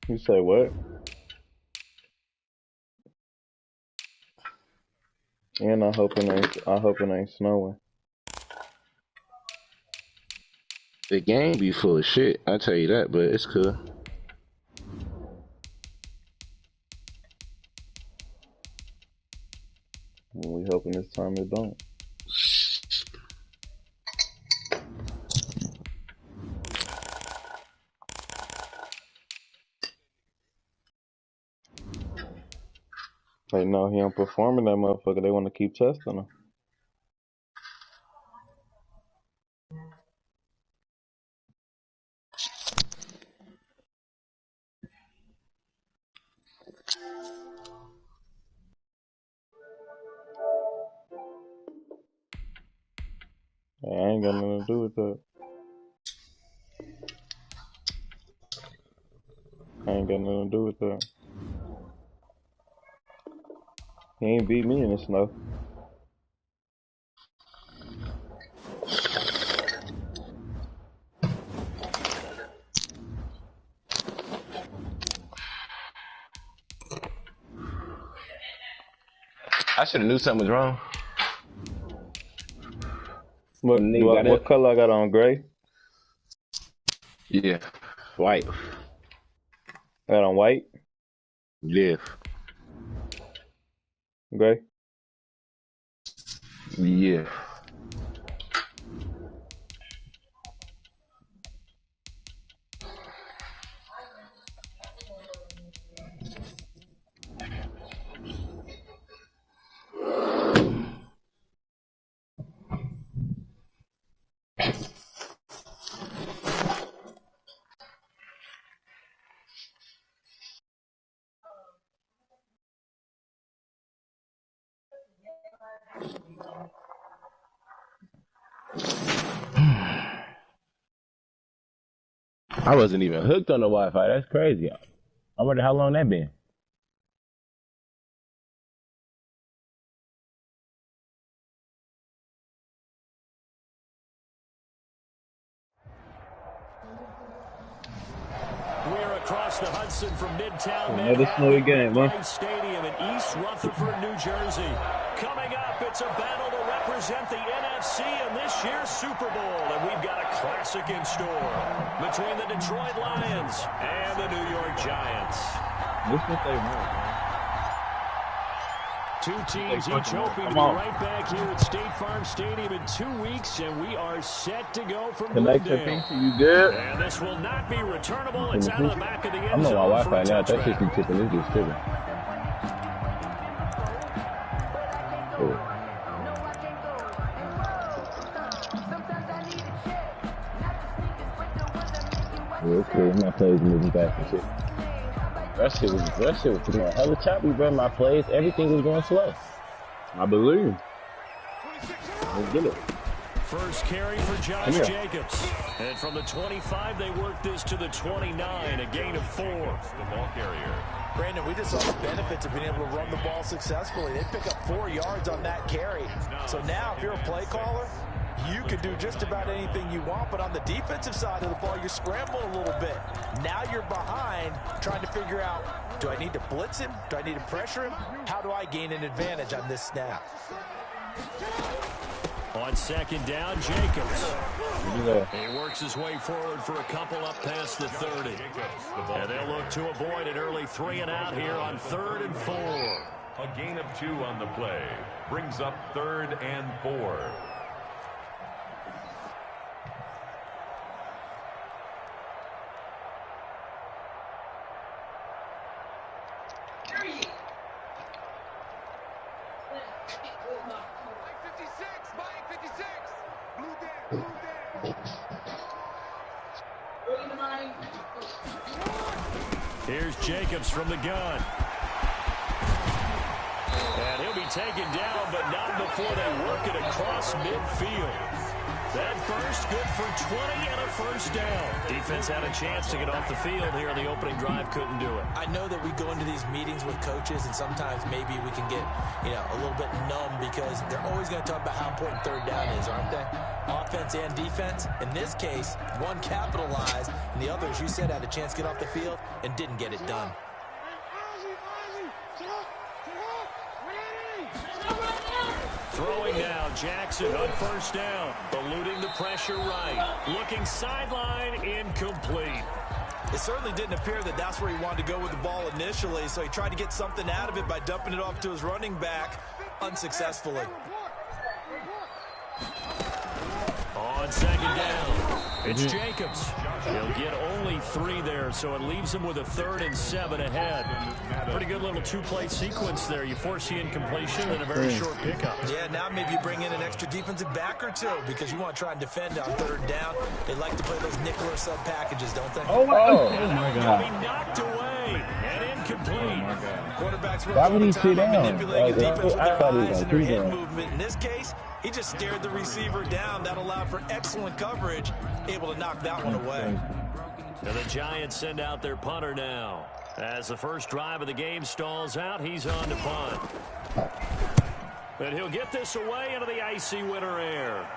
You say what? And I hope it ain't snowing. The game be full of shit. I tell you that, but it's cool. We hoping this time it don't. They know he don't perform in that motherfucker. They want to keep testing him. I ain't got nothing to do with that. I ain't got nothing to do with that. He ain't beat me in the snow. I should have knew something was wrong. What color I got on? Gray? Yeah. White. I got on white? Yeah. Gray? Yeah. I wasn't even hooked on the Wi-Fi. That's crazy. I wonder how long that been. We're across the Hudson from Midtown Another snowy game, huh? Stadium in East Rutherford, New Jersey. Coming up, it's a battle to represent the NFC in this year's Super Bowl, and we've got a classic in store between the Detroit Lions and the New York Giants. This is what they want, man. Two teams each hoping to be right back here at State Farm Stadium in 2 weeks, and we are set to go from Glendale. You good? And this will not be returnable. It's out of the back of the end I'm on zone. my Wi-Fi now. That shit be tipping. It's just tipping. Yeah, it's cool. My plays moving fast and shit. That shit was going hella choppy, bro. My plays, everything was going slow. I believe. Let's get it. First carry for Josh Jacobs. And from the 25, they worked this to the 29, a gain of 4. The ball carrier. Brandon, we just saw the benefits of being able to run the ball successfully. They pick up 4 yards on that carry. So now, if you're a play caller, you can do just about anything you want, but on the defensive side of the ball, you scramble a little bit. Now you're behind, trying to figure out, do I need to blitz him? Do I need to pressure him? How do I gain an advantage on this snap? On second down, Jacobs. He works his way forward for a couple up past the 30. And they'll look to avoid an early 3 and out here on 3rd and 4. A gain of 2 on the play. Brings up 3rd and 4. Here's Jacobs from the gun. And he'll be taken down, but not before they work it across midfield. That burst good for 20 and a first down. Defense had a chance to get off the field here on the opening drive, couldn't do it. I know that we go into these meetings with coaches, and sometimes maybe we can get, a little bit numb because they're always going to talk about how important 3rd down is, aren't they? Offense and defense. In this case, one capitalized, and the other, as you said, had a chance to get off the field and didn't get it done. Throwing now, Jackson on first down. Eluding the pressure right. Looking sideline, incomplete. It certainly didn't appear that that's where he wanted to go with the ball initially, so he tried to get something out of it by dumping it off to his running back unsuccessfully. On second down, It's Jacobs. He'll get only 3 there, so it leaves him with a 3rd and 7 ahead. Pretty good little 2-play sequence there. You force the incompletion and a very short pickup. Yeah, now maybe you bring in an extra defensive back or 2 because you want to try and defend on 3rd down. They like to play those nickel or sub packages, don't they? Oh my God. He knocked away and incomplete. Quarterbacks Why would he sit down? manipulating the defense with their eyes and their head down. movement. In this case, he just stared the receiver down. That allowed for excellent coverage, able to knock that one away. And the Giants send out their punter now. As the first drive of the game stalls out, he's on to punt. But he'll get this away into the icy winter air.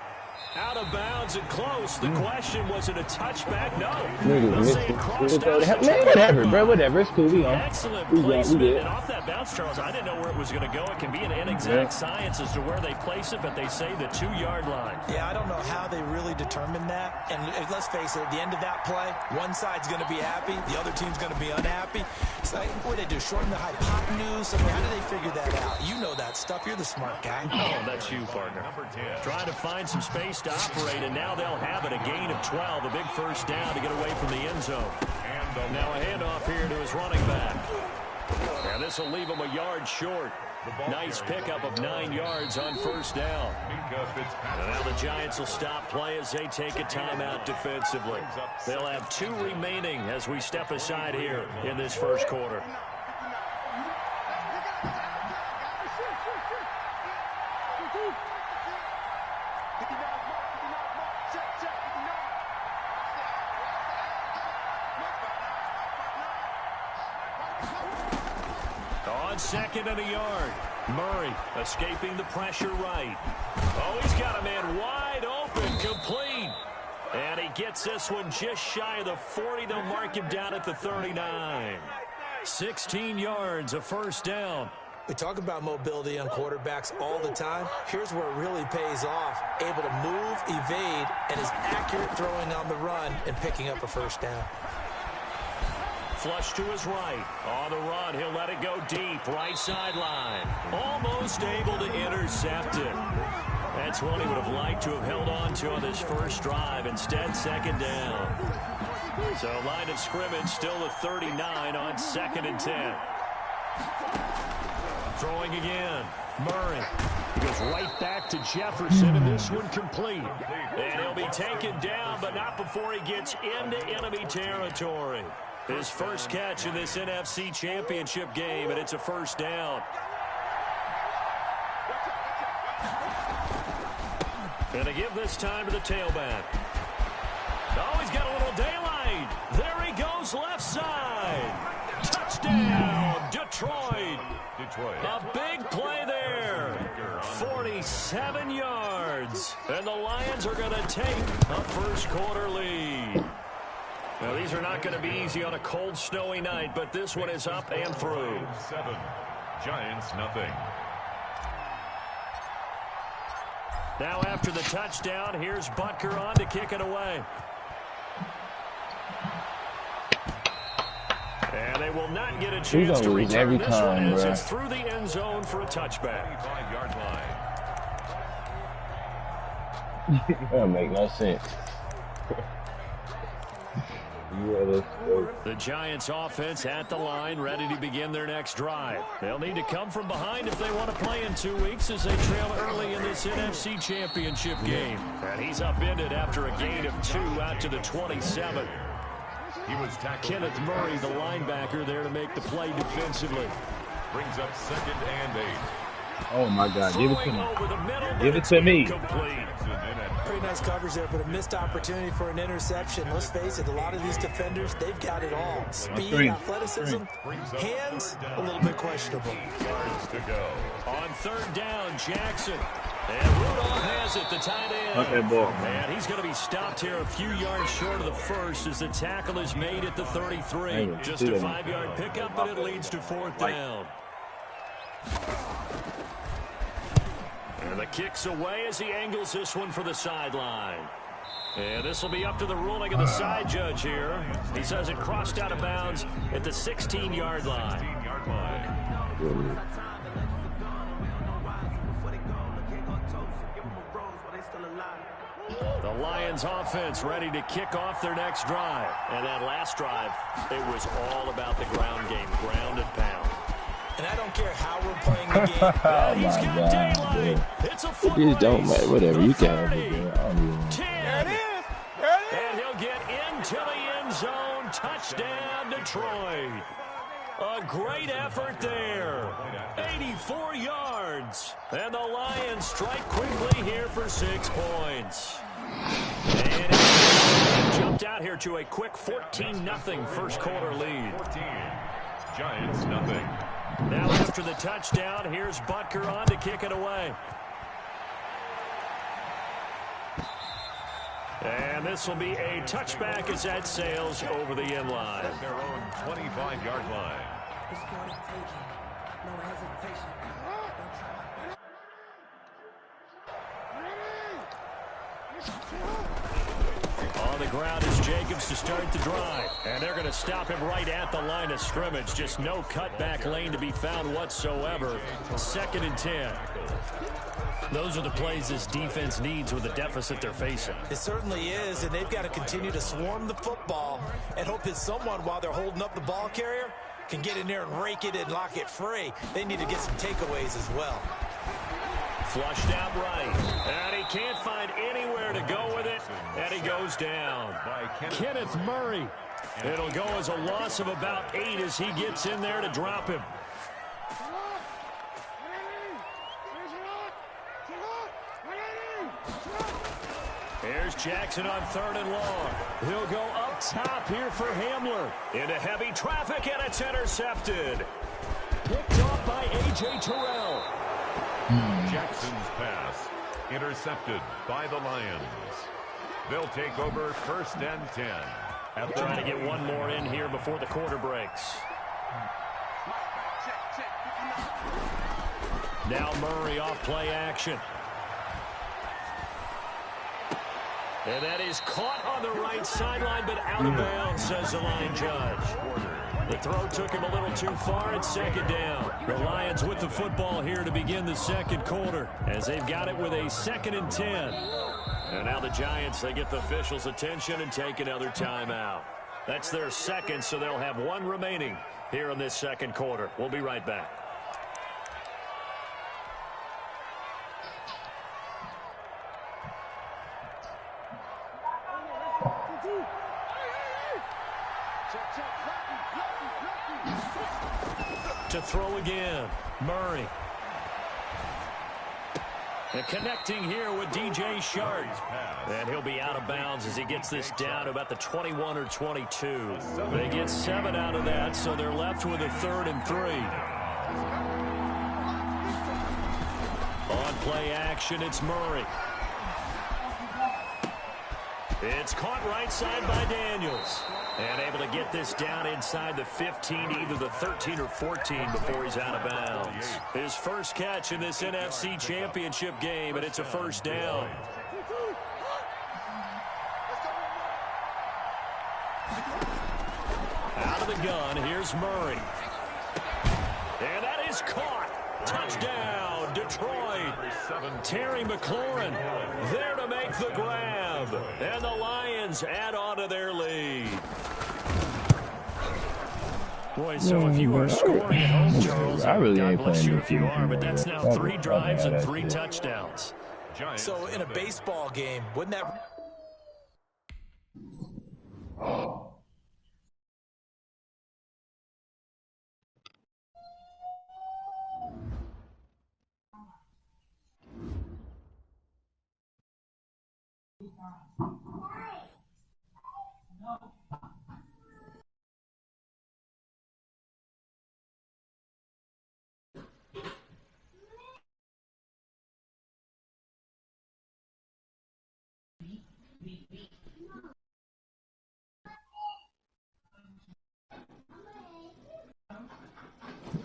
Out of bounds and close. The question, was it a touchback? No. They'll say it crossed out. Man, whatever, bro. Whatever. It's cool. We on. Excellent placement. And off that bounce, Charles, I didn't know where it was going to go. It can be an inexact science as to where they place it, but they say the 2-yard line. Yeah, I don't know how they really determine that. And let's face it, at the end of that play, one side's going to be happy, the other team's going to be unhappy. It's like, what do they do, shorten the hypotenuse? I mean, how do they figure that out? You know that stuff. You're the smart guy. Oh, that's you, partner. Trying to find some space to operate, and now they'll have it. A gain of 12, a big first down to get away from the end zone. Now a handoff here to his running back. And this will leave him a yard short. Nice pickup of 9 yards on first down. And now the Giants will stop play as they take a timeout defensively. They'll have 2 remaining as we step aside here in this first quarter. On 2nd and a yard. Murray escaping the pressure right. Oh, he's got a man wide open, complete. And he gets this one just shy of the 40. They'll mark him down at the 39. 16 yards, a first down. We talk about mobility on quarterbacks all the time. Here's where it really pays off. Able to move, evade, and is accurate throwing on the run and picking up a first down. Flush to his right. On the run, he'll let it go deep. Right sideline. Almost able to intercept it. That's one he would have liked to have held on to on this first drive. Instead, second down. So line of scrimmage still at 39 on 2nd and 10. Throwing again. Murray. He goes right back to Jefferson, and this one complete. And he'll be taken down, but not before he gets into enemy territory. His first catch in this NFC Championship game, and it's a first down. And to give this time to the tailback. Oh, he's got a little daylight. There he goes, left side. Touchdown, Detroit. A big play there. 47 yards. And the Lions are going to take a first quarter lead. Now, these are not going to be easy on a cold, snowy night, but this one is up and through. 7. Giants, nothing. Now, after the touchdown, here's Butker on to kick it away. And they will not get a chance to return this one as it's through the end zone for a touchback. 5-yard line. That don't make no sense. The Giants offense at the line, ready to begin their next drive. They'll need to come from behind if they want to play in 2 weeks as they trail early in this NFC Championship game. And he's upended after a gain of 2 out to the 27. He was tackled. Kenneth Murray, the linebacker, there to make the play defensively. Brings up 2nd and 8. Oh my God, give it to me. Give it to me. Pretty nice coverage there, but a missed opportunity for an interception. Let's face it, a lot of these defenders, they've got it all. Speed, athleticism, hands, a little bit questionable. Yards to go. On 3rd down, Jackson. And Rudolph has it, the tight end. Okay, ball. And he's going to be stopped here a few yards short of the first as the tackle is made at the 33. Just a 5-yard pickup, but it leads to 4th down. And the kick's away as he angles this one for the sideline. And this will be up to the ruling of the side judge here. He says it crossed out of bounds at the 16-yard line. 16-yard line. The Lions offense ready to kick off their next drive. And that last drive, it was all about the ground game, ground and pound. And I don't care how we're playing the game. Oh He's my got God, daylight. man. It's a foot It don't race. matter. Whatever. The You can have 30, it, man. I don't even... 10. And he'll get into the end zone. Touchdown, Detroit. A great effort there. 84 yards. And the Lions strike quickly here for 6 points. And it's jumped out here to a quick 14-0 first quarter lead. 14. Giants nothing. Now after the touchdown, here's Butker on to kick it away. And this will be a touchback as that sails over the end line. At their own 25-yard line. On the ground is Jacobs to start the drive. And they're going to stop him right at the line of scrimmage. Just no cutback lane to be found whatsoever. 2nd and 10. Those are the plays this defense needs with the deficit they're facing. It certainly is, and they've got to continue to swarm the football and hope that someone, while they're holding up the ball carrier, can get in there and rake it and lock it free. They need to get some takeaways as well. Flushed out right. And he can't find anywhere to go with it. And he goes down. By Kenneth Murray. It'll go as a loss of about 8 as he gets in there to drop him. Here's Jackson on 3rd and long. He'll go up top here for Hamler. Into heavy traffic, and it's intercepted. Picked off by A.J. Terrell. Jackson's pass intercepted by the Lions. They'll take over 1st and 10. Trying to get one more in here before the quarter breaks. Now Murray off play action. And that is caught on the right sideline, but out of bounds, says the line judge. The throw took him a little too far. It's 2nd down. The Lions with the football here to begin the 2nd quarter, as they've got it with a 2nd and 10. And now the Giants, they get the officials' attention and take another timeout. That's their 2nd, so they'll have 1 remaining here in this 2nd quarter. We'll be right back. To throw again, Murray. And connecting here with DJ Shark. And he'll be out of bounds as he gets this down to about the 21 or 22. They get 7 out of that, so they're left with a 3rd and 3. On play action, it's Murray. It's caught right side by Daniels. And able to get this down inside the 15, either the 13 or 14 before he's out of bounds. His first catch in this NFC Championship game, and it's a 1st down. Out of the gun, here's Murray. And that is caught. Touchdown, Detroit. Terry McLaurin there to make the grab. And the Lions add on to their lead. Boy, so if you are scoring at home, Charles, I really God ain't bless playing you this if you game, are, but that's now 3 drives and 3 shit. touchdowns. So in a baseball game, wouldn't that...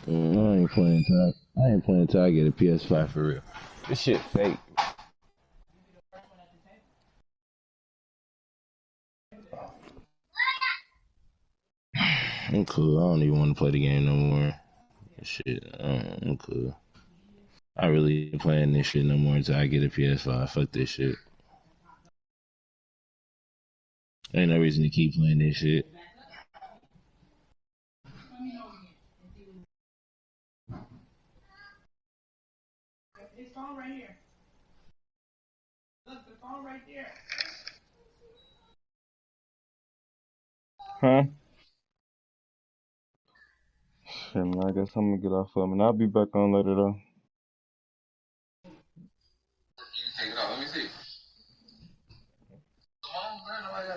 I ain't playing until I get a PS5 for real. This shit fake. I'm cool. I don't even want to play the game no more. Shit, I'm cool. I really ain't playing this shit no more until I get a PS5. Fuck this shit. Ain't no reason to keep playing this shit. His phone right here. Look, the phone right there. Huh? Shit, man, I guess I'm gonna get off of him, and I'll be back on later though. Take it off. Let me see.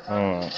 Alright.